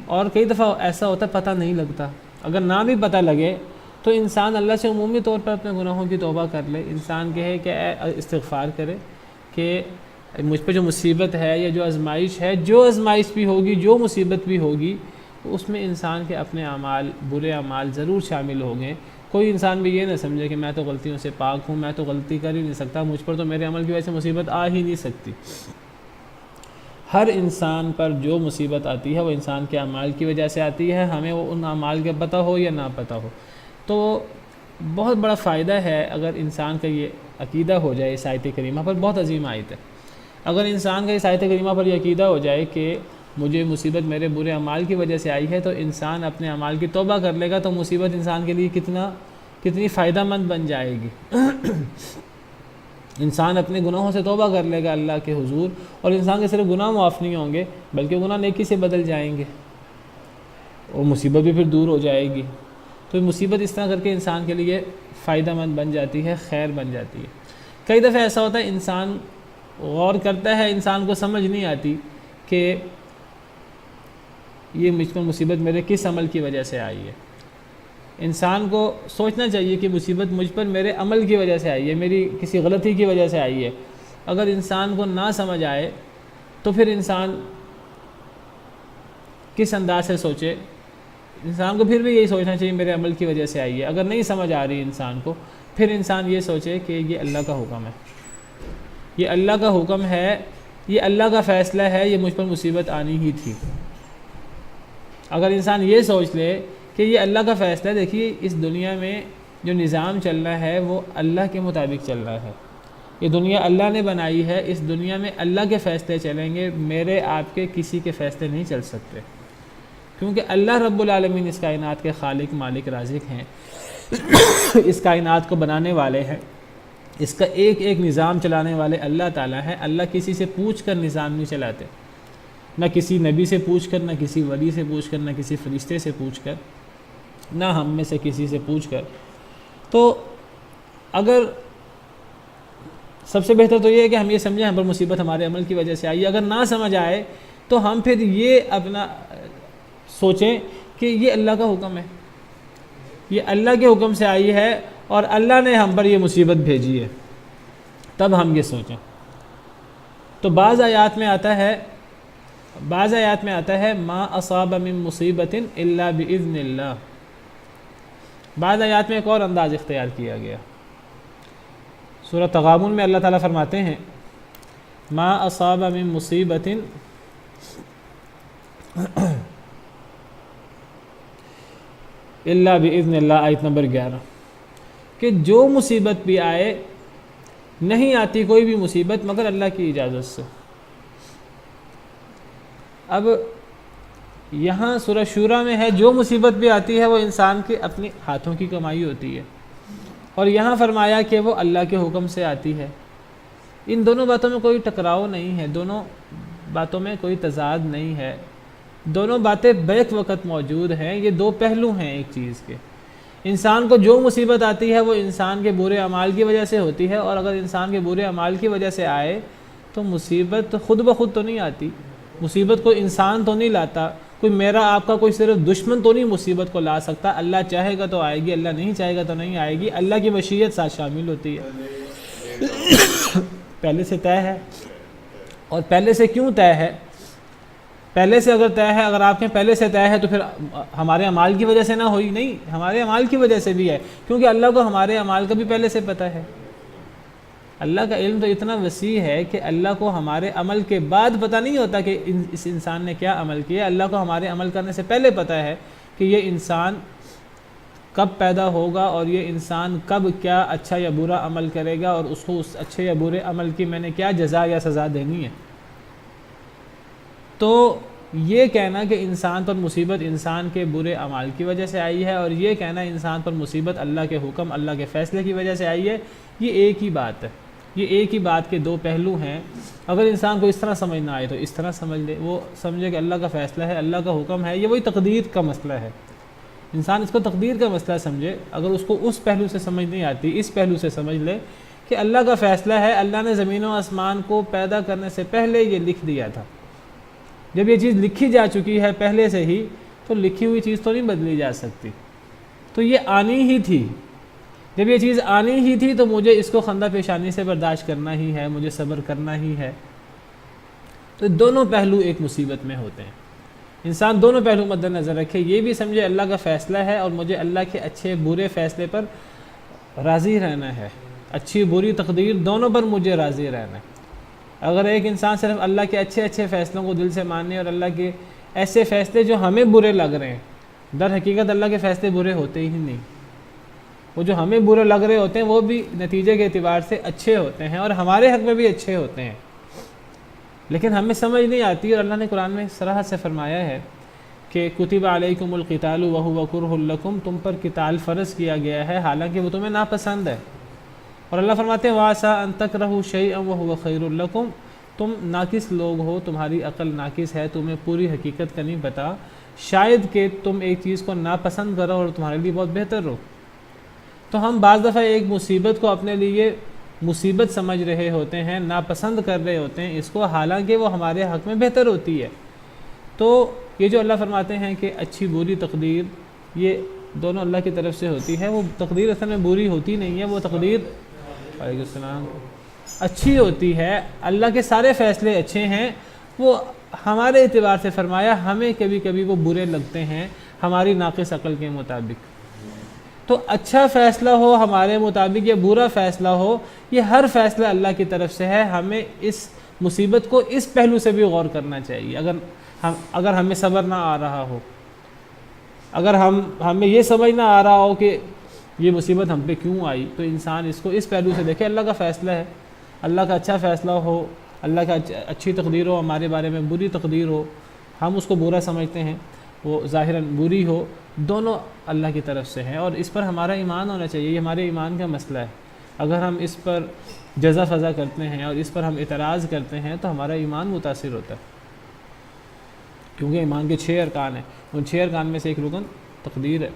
اور کئی دفعہ ایسا ہوتا ہے پتہ نہیں لگتا. اگر نہ بھی پتہ لگے تو انسان اللہ سے عمومی طور پر اپنے گناہوں کی توبہ کر لے. انسان کہے کہ استغفار کرے کہ مجھ پہ جو مصیبت ہے یا جو آزمائش ہے، جو آزمائش بھی ہوگی، جو مصیبت بھی ہوگی، اس میں انسان کے اپنے اعمال، برے اعمال ضرور شامل ہوں گے. کوئی انسان بھی یہ نہ سمجھے کہ میں تو غلطیوں سے پاک ہوں، میں تو غلطی کر ہی نہیں سکتا، مجھ پر تو میرے عمل کی وجہ سے مصیبت آ ہی نہیں سکتی. ہر انسان پر جو مصیبت آتی ہے وہ انسان کے اعمال کی وجہ سے آتی ہے، ہمیں وہ ان اعمال کا پتہ ہو یا نہ پتہ ہو. تو بہت بڑا فائدہ ہے اگر انسان کا یہ عقیدہ ہو جائے اس آیت کریمہ پر. بہت عظیم آیت ہے. اگر انسان کا اس آیت کریمہ پر یہ عقیدہ ہو جائے کہ مجھے مصیبت میرے برے اعمال کی وجہ سے آئی ہے، تو انسان اپنے اعمال کی توبہ کر لے گا تو مصیبت انسان کے لیے کتنی فائدہ مند بن جائے گی. انسان اپنے گناہوں سے توبہ کر لے گا اللہ کے حضور، اور انسان کے صرف گناہ معاف نہیں ہوں گے بلکہ گناہ نیکی سے بدل جائیں گے اور مصیبت بھی پھر دور ہو جائے گی. تو مصیبت اس طرح کر کے انسان کے لیے فائدہ مند بن جاتی ہے، خیر بن جاتی ہے. کئی دفعہ ایسا ہوتا ہے انسان غور کرتا ہے، انسان کو سمجھ نہیں آتی کہ یہ مجھ پر مصیبت میرے کس عمل کی وجہ سے آئی ہے. انسان کو سوچنا چاہیے کہ مصیبت مجھ پر میرے عمل کی وجہ سے آئی ہے، میری کسی غلطی کی وجہ سے آئی ہے. اگر انسان کو نہ سمجھ آئے تو پھر انسان کس انداز سے سوچے. انسان کو پھر بھی یہی سوچنا چاہیے میرے عمل کی وجہ سے آئی ہے. اگر نہیں سمجھ آ رہی انسان کو، پھر انسان یہ سوچے کہ یہ اللہ کا حکم ہے، یہ اللہ کا حکم ہے، یہ اللہ کا فیصلہ ہے، یہ مجھ پر مصیبت آنی ہی تھی. اگر انسان یہ سوچ لے کہ یہ اللہ کا فیصلہ ہے، دیکھیے اس دنیا میں جو نظام چل رہا ہے وہ اللہ کے مطابق چل رہا ہے. یہ دنیا اللہ نے بنائی ہے، اس دنیا میں اللہ کے فیصلے چلیں گے، میرے آپ کے کسی کے فیصلے نہیں چل سکتے، کیونکہ اللہ رب العالمین اس کائنات کے خالق، مالک، رازق ہیں. اس کائنات کو بنانے والے ہیں، اس کا ایک ایک نظام چلانے والے اللہ تعالیٰ ہیں. اللہ کسی سے پوچھ کر نظام نہیں چلاتے، نہ کسی نبی سے پوچھ کر، نہ کسی ولی سے پوچھ کر، نہ کسی فرشتے سے پوچھ کر، نہ ہم میں سے کسی سے پوچھ کر. تو اگر سب سے بہتر تو یہ ہے کہ ہم یہ سمجھیں ہم پر مصیبت ہمارے عمل کی وجہ سے آئی. اگر نہ سمجھ آئے تو ہم پھر یہ اپنا سوچیں کہ یہ اللہ کا حکم ہے، یہ اللہ کے حکم سے آئی ہے اور اللہ نے ہم پر یہ مصیبت بھیجی ہے. تب ہم یہ سوچیں. تو بعض آیات میں آتا ہے ما اصاب من مصیبت الا باذن اللہ. بعض آیات میں ایک اور انداز اختیار کیا گیا. سورہ تغابن میں اللہ تعالیٰ فرماتے ہیں ما اصاب من مصیبت الا باذن اللہ، آیت نمبر 11، کہ جو مصیبت بھی آئے، نہیں آتی کوئی بھی مصیبت مگر اللہ کی اجازت سے. اب یہاں سورہ شورا میں ہے جو مصیبت بھی آتی ہے وہ انسان کے اپنے ہاتھوں کی کمائی ہوتی ہے، اور یہاں فرمایا کہ وہ اللہ کے حکم سے آتی ہے. ان دونوں باتوں میں کوئی ٹکراؤ نہیں ہے، دونوں باتوں میں کوئی تضاد نہیں ہے، دونوں باتیں بیک وقت موجود ہیں. یہ دو پہلو ہیں ایک چیز کے. انسان کو جو مصیبت آتی ہے وہ انسان کے برے اعمال کی وجہ سے ہوتی ہے، اور اگر انسان کے برے اعمال کی وجہ سے آئے تو مصیبت خود بخود تو نہیں آتی. مصیبت کو انسان تو نہیں لاتا، کوئی میرا آپ کا کوئی صرف دشمن تو نہیں مصیبت کو لا سکتا. اللہ چاہے گا تو آئے گی، اللہ نہیں چاہے گا تو نہیں آئے گی. اللہ کی مشیت ساتھ شامل ہوتی ہے، پہلے سے طے ہے. اور پہلے سے کیوں طے ہے؟ پہلے سے اگر طے ہے، اگر آپ کے پہلے سے طے ہے تو پھر ہمارے اعمال کی وجہ سے نہ ہوئی، نہیں، ہمارے اعمال کی وجہ سے بھی ہے، کیونکہ اللہ کو ہمارے اعمال کا بھی پہلے سے پتہ ہے. اللہ کا علم تو اتنا وسیع ہے کہ اللہ کو ہمارے عمل کے بعد پتہ نہیں ہوتا کہ اس انسان نے کیا عمل کیا. اللہ کو ہمارے عمل کرنے سے پہلے پتہ ہے کہ یہ انسان کب پیدا ہوگا اور یہ انسان کب کیا اچھا یا برا عمل کرے گا، اور اس کو اس اچھے یا برے عمل کی میں نے کیا جزا یا سزا دینی ہے. تو یہ کہنا کہ انسان پر مصیبت انسان کے برے اعمال کی وجہ سے آئی ہے، اور یہ کہنا انسان پر مصیبت اللہ کے حکم، اللہ کے فیصلے کی وجہ سے آئی ہے، یہ ایک ہی بات ہے. یہ ایک ہی بات کے دو پہلو ہیں. اگر انسان کو اس طرح سمجھ نہ آئے تو اس طرح سمجھ لے، وہ سمجھے کہ اللہ کا فیصلہ ہے، اللہ کا حکم ہے. یہ وہی تقدیر کا مسئلہ ہے. انسان اس کو تقدیر کا مسئلہ سمجھے. اگر اس کو اس پہلو سے سمجھ نہیں آتی، اس پہلو سے سمجھ لے کہ اللہ کا فیصلہ ہے، اللہ نے زمین و آسمان کو پیدا کرنے سے پہلے یہ لکھ دیا تھا۔ جب یہ چیز لکھی جا چکی ہے پہلے سے ہی تو لکھی ہوئی چیز تو نہیں بدلی جا سکتی، تو یہ آنی ہی تھی۔ جب یہ چیز آنی ہی تھی تو مجھے اس کو خندہ پیشانی سے برداشت کرنا ہی ہے، مجھے صبر کرنا ہی ہے۔ تو دونوں پہلو ایک مصیبت میں ہوتے ہیں، انسان دونوں پہلو مد نظر رکھے، یہ بھی سمجھے اللہ کا فیصلہ ہے اور مجھے اللہ کے اچھے برے فیصلے پر راضی رہنا ہے، اچھی بری تقدیر دونوں پر مجھے راضی رہنا ہے۔ اگر ایک انسان صرف اللہ کے اچھے فیصلوں کو دل سے ماننے اور اللہ کے ایسے فیصلے جو ہمیں برے لگ رہے ہیں، در حقیقت اللہ کے فیصلے برے ہوتے ہی نہیں، وہ جو ہمیں برے لگ رہے ہوتے ہیں وہ بھی نتیجے کے اعتبار سے اچھے ہوتے ہیں اور ہمارے حق میں بھی اچھے ہوتے ہیں، لیکن ہمیں سمجھ نہیں آتی۔ اور اللہ نے قرآن میں صراحت سے فرمایا ہے کہ کتب علیکم القتال وہو کرہ لکم، تم پر قتال فرض کیا گیا ہے حالانکہ وہ تمہیں ناپسند ہے۔ اور اللہ فرماتے ہیں وَعَسَىٰ أَن تَكْرَهُوا شَيْئًا وَهُوَ خَيْرٌ لَكُمْ، تم ناقص لوگ ہو، تمہاری عقل ناقص ہے، تمہیں پوری حقیقت کا نہیں پتہ، شاید کہ تم ایک چیز کو ناپسند کرو اور تمہارے لیے بہت بہتر ہو۔ تو ہم بعض دفعہ ایک مصیبت کو اپنے لیے مصیبت سمجھ رہے ہوتے ہیں، ناپسند کر رہے ہوتے ہیں اس کو، حالانکہ وہ ہمارے حق میں بہتر ہوتی ہے۔ تو یہ جو اللہ فرماتے ہیں کہ اچھی بری تقدیر یہ دونوں اللہ کی طرف سے ہوتی ہے، وہ تقدیر اصل میں بری ہوتی نہیں ہے، وہ تقدیر علیہ السلام اچھی ہوتی ہے۔ اللہ کے سارے فیصلے اچھے ہیں، وہ ہمارے اعتبار سے فرمایا ہمیں کبھی کبھی وہ برے لگتے ہیں ہماری ناقص عقل کے مطابق۔ تو اچھا فیصلہ ہو ہمارے مطابق یا برا فیصلہ ہو، یہ ہر فیصلہ اللہ کی طرف سے ہے۔ ہمیں اس مصیبت کو اس پہلو سے بھی غور کرنا چاہیے۔ اگر ہمیں صبر نہ آ رہا ہو، اگر ہمیں یہ سمجھ نہ آ رہا ہو کہ یہ مصیبت ہم پہ کیوں آئی، تو انسان اس کو اس پہلو سے دیکھے اللہ کا فیصلہ ہے، اللہ کا اچھا فیصلہ ہو، اللہ کا اچھی تقدیر ہو، ہمارے بارے میں بری تقدیر ہو، ہم اس کو برا سمجھتے ہیں، وہ ظاہراً بری ہو، دونوں اللہ کی طرف سے ہیں اور اس پر ہمارا ایمان ہونا چاہیے۔ یہ ہمارے ایمان کا مسئلہ ہے۔ اگر ہم اس پر جزا فضا کرتے ہیں اور اس پر ہم اعتراض کرتے ہیں تو ہمارا ایمان متاثر ہوتا ہے، کیونکہ ایمان کے 6 ارکان ہیں، ان 6 ارکان میں سے ایک رکن تقدیر ہے۔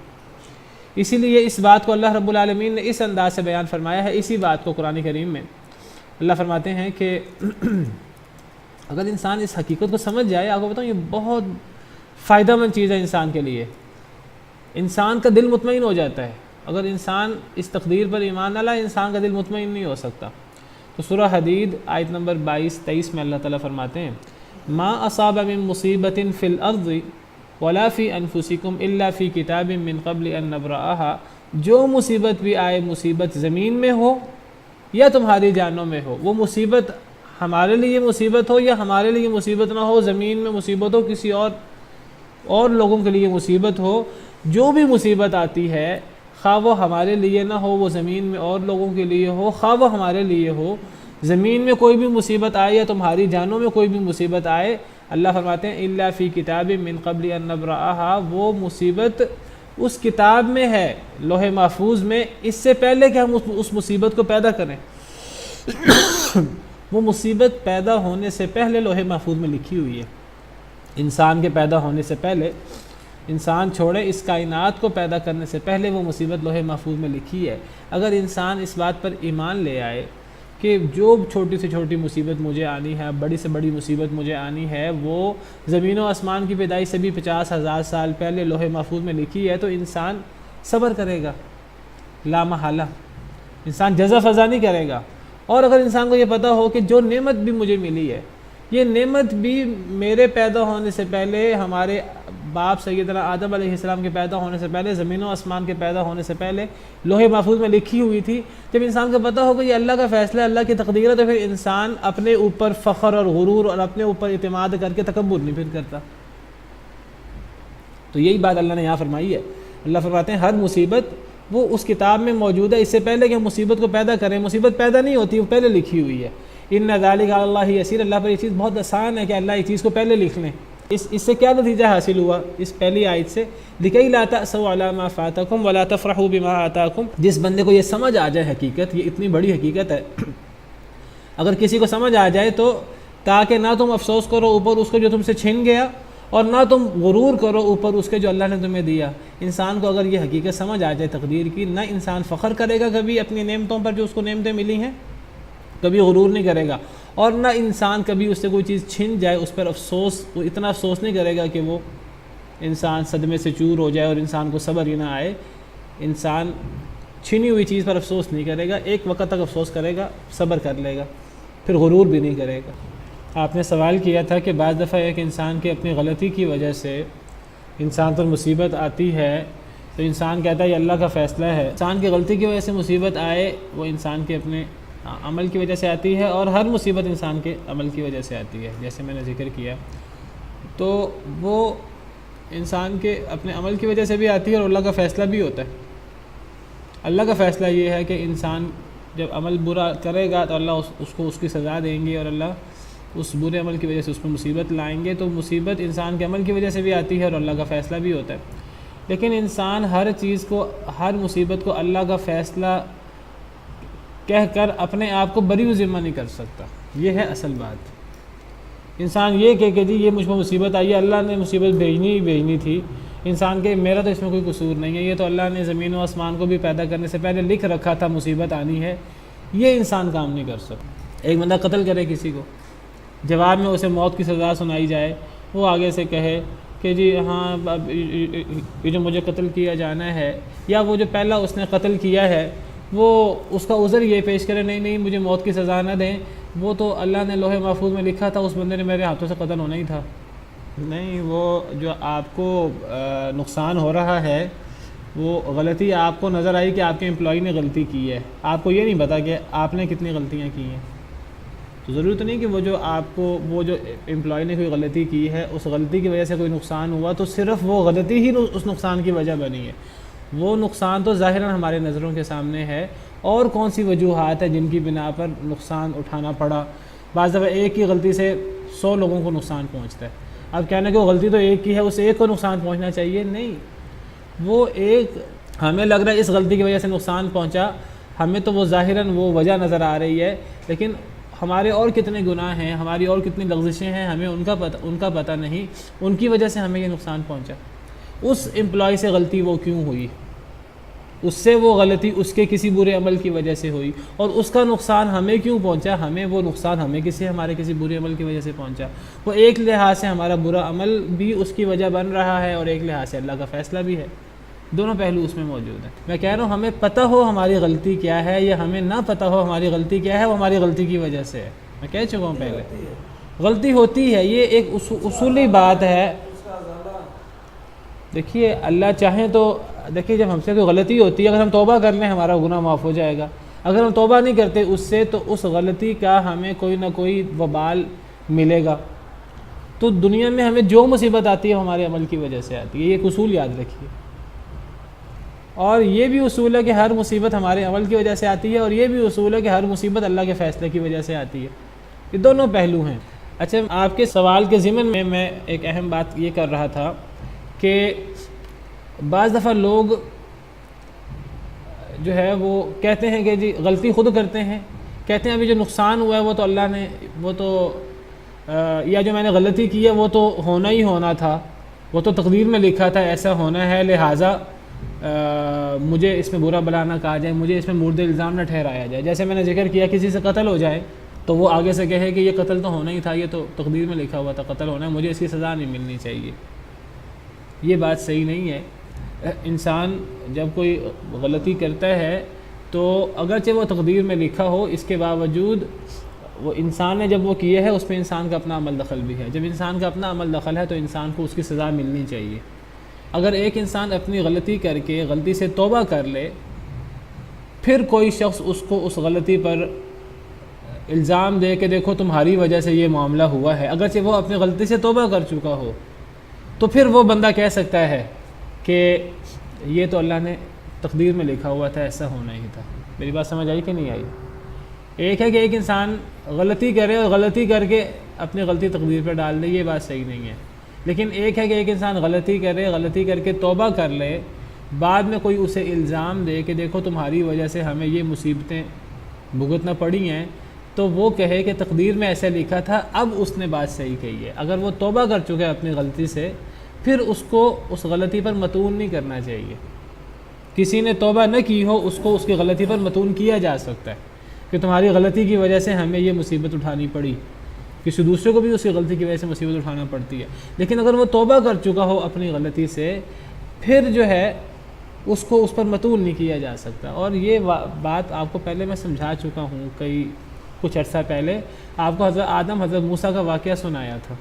اسی لیے اس بات کو اللہ رب العالمین نے اس انداز سے بیان فرمایا ہے۔ اسی بات کو قرآن کریم میں اللہ فرماتے ہیں کہ اگر انسان اس حقیقت کو سمجھ جائے، آپ کو بتاؤں یہ بہت فائدہ مند چیز ہے انسان کے لیے، انسان کا دل مطمئن ہو جاتا ہے۔ اگر انسان اس تقدیر پر ایمان نہ لائے، انسان کا دل مطمئن نہیں ہو سکتا۔ تو سورہ حدید آیت نمبر 22-23 میں اللہ تعالیٰ فرماتے ہیں ما اصاب من مصیبت فی الارض ولا فی انفسکم الا فی کتاب من قبل ان نبرأها، جو مصیبت بھی آئے، مصیبت زمین میں ہو یا تمہاری جانوں میں ہو، وہ مصیبت ہمارے لیے مصیبت ہو یا ہمارے لیے مصیبت نہ ہو، زمین میں مصیبت ہو، کسی اور لوگوں کے لیے مصیبت ہو، جو بھی مصیبت آتی ہے خواہ وہ ہمارے لیے نہ ہو، وہ زمین میں اور لوگوں کے لیے ہو، خواہ وہ ہمارے لیے ہو، زمین میں کوئی بھی مصیبت آئے یا تمہاری جانوں میں کوئی بھی مصیبت آئے، اللہ فرماتے ہیں الا فی کتاب من قبل ان نبرأها، وہ مصیبت اس کتاب میں ہے، لوح محفوظ میں، اس سے پہلے کہ ہم اس مصیبت کو پیدا کریں۔ وہ مصیبت پیدا ہونے سے پہلے لوح محفوظ میں لکھی ہوئی ہے، انسان کے پیدا ہونے سے پہلے، انسان چھوڑے اس کائنات کو پیدا کرنے سے پہلے وہ مصیبت لوح محفوظ میں لکھی ہے۔ اگر انسان اس بات پر ایمان لے آئے کہ جو چھوٹی سے چھوٹی مصیبت مجھے آنی ہے، بڑی سے بڑی مصیبت مجھے آنی ہے، وہ زمین و آسمان کی پیدائش سے بھی 50,000 سال پہلے لوح محفوظ میں لکھی ہے، تو انسان صبر کرے گا، لا محالہ انسان جزا فضا نہیں کرے گا۔ اور اگر انسان کو یہ پتہ ہو کہ جو نعمت بھی مجھے ملی ہے، یہ نعمت بھی میرے پیدا ہونے سے پہلے، ہمارے باپ سیدنا آدم علیہ السلام کے پیدا ہونے سے پہلے، زمین و آسمان کے پیدا ہونے سے پہلے لوح محفوظ میں لکھی ہوئی تھی، جب انسان کو پتہ ہو کہ یہ اللہ کا فیصلہ ہے، اللہ کی تقدیر ہے، تو پھر انسان اپنے اوپر فخر اور غرور اور اپنے اوپر اعتماد کر کے تکبر نہیں پھر کرتا۔ تو یہی بات اللہ نے یہاں فرمائی ہے۔ اللہ فرماتے ہیں ہر مصیبت وہ اس کتاب میں موجود ہے، اس سے پہلے کہ ہم مصیبت کو پیدا کریں، مصیبت پیدا نہیں ہوتی، وہ پہلے لکھی ہوئی ہے۔ ان ذالک علی اللہ یسیر، اللہ پر یہ چیز بہت آسان ہے کہ اللہ یہ چیز کو پہلے لکھ لیں۔ اس سے کیا نتیجہ حاصل ہوا اس پہلی آیت سے؟ لِكَيْ لَا تَأْسَوْا عَلَىٰ مَا فَاتَكُمْ وَلَا تَفْرَحُوا بِمَا آتَاكُمْ، جس بندے کو یہ سمجھ آ جائے حقیقت، یہ اتنی بڑی حقیقت ہے، اگر کسی کو سمجھ آ جائے تو تاکہ نہ تم افسوس کرو اوپر اس کو جو تم سے چھن گیا، اور نہ تم غرور کرو اوپر اس کے جو اللہ نے تمہیں دیا۔ انسان کو اگر یہ حقیقت سمجھ آ جائے تقدیر کی، نہ انسان فخر کرے گا کبھی اپنی نعمتوں پر جو اس کو نعمتیں ملی ہیں، کبھی غرور نہیں کرے گا، اور نہ انسان کبھی اس سے کوئی چیز چھن جائے اس پر افسوس، وہ اتنا افسوس نہیں کرے گا کہ وہ انسان صدمے سے چور ہو جائے اور انسان کو صبر ہی نہ آئے۔ انسان چھنی ہوئی چیز پر افسوس نہیں کرے گا، ایک وقت تک افسوس کرے گا، صبر کر لے گا، پھر غرور بھی نہیں کرے گا۔ آپ نے سوال کیا تھا کہ بعض دفعہ ایک انسان کی اپنی غلطی کی وجہ سے انسان پر مصیبت آتی ہے تو انسان کہتا ہے یہ اللہ کا فیصلہ ہے۔ انسان کی غلطی کی وجہ سے مصیبت آئے وہ انسان کے اپنے عمل کی وجہ سے آتی ہے، اور ہر مصیبت انسان کے عمل کی وجہ سے آتی ہے، جیسے میں نے ذکر کیا، تو وہ انسان کے اپنے عمل کی وجہ سے بھی آتی ہے اور اللہ کا فیصلہ بھی ہوتا ہے۔ اللہ کا فیصلہ یہ ہے کہ انسان جب عمل برا کرے گا تو اللہ اس کو اس کی سزا دیں گے، اور اللہ اس برے عمل کی وجہ سے اس پر مصیبت لائیں گے۔ تو مصیبت انسان کے عمل کی وجہ سے بھی آتی ہے اور اللہ کا فیصلہ بھی ہوتا ہے، لیکن انسان ہر چیز کو، ہر مصیبت کو اللہ کا فیصلہ کہہ کر اپنے آپ کو بری و ذمہ نہیں کر سکتا۔ یہ ہے اصل بات۔ انسان یہ کہ جی یہ مجھ پر مصیبت آئی ہے، اللہ نے مصیبت بھیجنی تھی، انسان کے میرا تو اس میں کوئی قصور نہیں ہے، یہ تو اللہ نے زمین و آسمان کو بھی پیدا کرنے سے پہلے لکھ رکھا تھا مصیبت آنی ہے، یہ انسان کام نہیں کر سکتا۔ ایک بندہ قتل کرے کسی کو، جواب میں اسے موت کی سزا سنائی جائے، وہ آگے سے کہے کہ جی ہاں یہ جو مجھے قتل کیا جانا ہے، یا وہ جو پہلا اس نے قتل کیا ہے وہ اس کا عذر یہ پیش کرے نہیں مجھے موت کی سزا نہ دیں، وہ تو اللہ نے لوح محفوظ میں لکھا تھا، اس بندے نے میرے ہاتھوں سے قتل ہونا ہی تھا۔ نہیں، وہ جو آپ کو نقصان ہو رہا ہے وہ غلطی آپ کو نظر آئی کہ آپ کے امپلائی نے غلطی کی ہے، آپ کو یہ نہیں پتا کہ آپ نے کتنی غلطیاں کی ہیں۔ تو ضروری تو نہیں کہ وہ جو آپ کو، وہ جو امپلائی نے کوئی غلطی کی ہے، اس غلطی کی وجہ سے کوئی نقصان ہوا تو صرف وہ غلطی ہی اس نقصان کی وجہ بنی ہے۔ وہ نقصان تو ظاہراً ہمارے نظروں کے سامنے ہے، اور کون سی وجوہات ہیں جن کی بنا پر نقصان اٹھانا پڑا۔ بعض دفعہ ایک کی غلطی سے 100 لوگوں کو نقصان پہنچتا ہے۔ اب کہنا کہ وہ غلطی تو ایک کی ہے، اس ایک کو نقصان پہنچنا چاہیے، نہیں، وہ ایک ہمیں لگ رہا ہے اس غلطی کی وجہ سے نقصان پہنچا، ہمیں تو وہ ظاہراً وہ وجہ نظر آ رہی ہے، لیکن ہمارے اور کتنے گناہ ہیں، ہماری اور کتنی لغزشیں ہیں، ہمیں ان کا پتہ نہیں، ان کی وجہ سے ہمیں یہ نقصان پہنچا۔ اس امپلائی سے غلطی وہ کیوں ہوئی، اس سے وہ غلطی اس کے کسی برے عمل کی وجہ سے ہوئی، اور اس کا نقصان ہمیں کیوں پہنچا، ہمیں وہ نقصان ہمارے کسی برے عمل کی وجہ سے پہنچا۔ وہ ایک لحاظ سے ہمارا برا عمل بھی اس کی وجہ بن رہا ہے، اور ایک لحاظ سے اللہ کا فیصلہ بھی ہے، دونوں پہلو اس میں موجود ہیں۔ میں کہہ رہا ہوں ہمیں پتہ ہو ہماری غلطی کیا ہے یا ہمیں نہ پتہ ہو ہماری غلطی کیا ہے، وہ ہماری غلطی کی وجہ سے ہے۔ میں کہہ چکا ہوں پہلے، غلطی ہوتی ہے، یہ ایک اصولی بات ہے۔ دیکھیے اللہ چاہیں تو، دیکھیے جب ہم سے کوئی غلطی ہوتی ہے، اگر ہم توبہ کر لیں ہمارا گناہ معاف ہو جائے گا، اگر ہم توبہ نہیں کرتے اس سے تو اس غلطی کا ہمیں کوئی نہ کوئی وبال ملے گا۔ تو دنیا میں ہمیں جو مصیبت آتی ہے ہمارے عمل کی وجہ سے آتی ہے، یہ ایک اصول یاد رکھیے۔ اور یہ بھی اصول ہے کہ ہر مصیبت ہمارے عمل کی وجہ سے آتی ہے، اور یہ بھی اصول ہے کہ ہر مصیبت اللہ کے فیصلے کی وجہ سے آتی ہے۔ یہ دونوں پہلو ہیں۔ اچھا، آپ کے سوال کے ضمن میں ایک اہم بات یہ کر رہا تھا کہ بعض دفعہ لوگ جو ہے وہ کہتے ہیں کہ جی غلطی خود کرتے ہیں، کہتے ہیں ابھی جو نقصان ہوا ہے وہ تو اللہ نے، وہ تو یا جو میں نے غلطی کی ہے وہ تو ہونا ہی ہونا تھا، وہ تو تقدیر میں لکھا تھا ایسا ہونا ہے، لہٰذا مجھے اس میں برا بلا نہ کہا جائے، مجھے اس میں مورد الزام نہ ٹھہرایا جائے۔ جیسے میں نے ذکر کیا کسی سے قتل ہو جائے تو وہ آگے سے کہے کہ یہ قتل تو ہونا ہی تھا، یہ تو تقدیر میں لکھا ہوا تھا قتل ہونا ہے، مجھے اس کی سزا نہیں ملنی چاہیے۔ یہ بات صحیح نہیں ہے۔ انسان جب کوئی غلطی کرتا ہے تو اگرچہ وہ تقدیر میں لکھا ہو، اس کے باوجود وہ انسان نے جب وہ کیا ہے اس پہ انسان کا اپنا عمل دخل بھی ہے۔ جب انسان کا اپنا عمل دخل ہے تو انسان کو اس کی سزا ملنی چاہیے۔ اگر ایک انسان اپنی غلطی کر کے غلطی سے توبہ کر لے، پھر کوئی شخص اس کو اس غلطی پر الزام دے کہ دیکھو تمہاری وجہ سے یہ معاملہ ہوا ہے، اگرچہ وہ اپنی غلطی سے توبہ کر چکا ہو، تو پھر وہ بندہ کہہ سکتا ہے کہ یہ تو اللہ نے تقدیر میں لکھا ہوا تھا، ایسا ہونا ہی تھا۔ میری بات سمجھ آئی کہ نہیں آئی؟ ایک ہے کہ ایک انسان غلطی کرے اور غلطی کر کے اپنی غلطی تقدیر پہ ڈال دے، یہ بات صحیح نہیں ہے۔ لیکن ایک ہے کہ ایک انسان غلطی کرے، غلطی کر کے توبہ کر لے، بعد میں کوئی اسے الزام دے کہ دیکھو تمہاری وجہ سے ہمیں یہ مصیبتیں بھگتنا پڑی ہیں، تو وہ کہے کہ تقدیر میں ایسے لکھا تھا، اب اس نے بات صحیح کہی ہے۔ اگر وہ توبہ کر چکے اپنی غلطی سے، پھر اس کو اس غلطی پر متون نہیں کرنا چاہیے۔ کسی نے توبہ نہ کی ہو، اس کو اس کی غلطی پر متون کیا جا سکتا ہے کہ تمہاری غلطی کی وجہ سے ہمیں یہ مصیبت اٹھانی پڑی، کسی دوسرے کو بھی اس کی غلطی کی وجہ سے مصیبت اٹھانا پڑتی ہے۔ لیکن اگر وہ توبہ کر چکا ہو اپنی غلطی سے، پھر جو ہے اس کو اس پر متون نہیں کیا جا سکتا۔ اور یہ بات آپ کو پہلے میں سمجھا چکا ہوں، کچھ عرصہ پہلے آپ کو حضرت آدم حضرت موسیٰ کا واقعہ سنایا تھا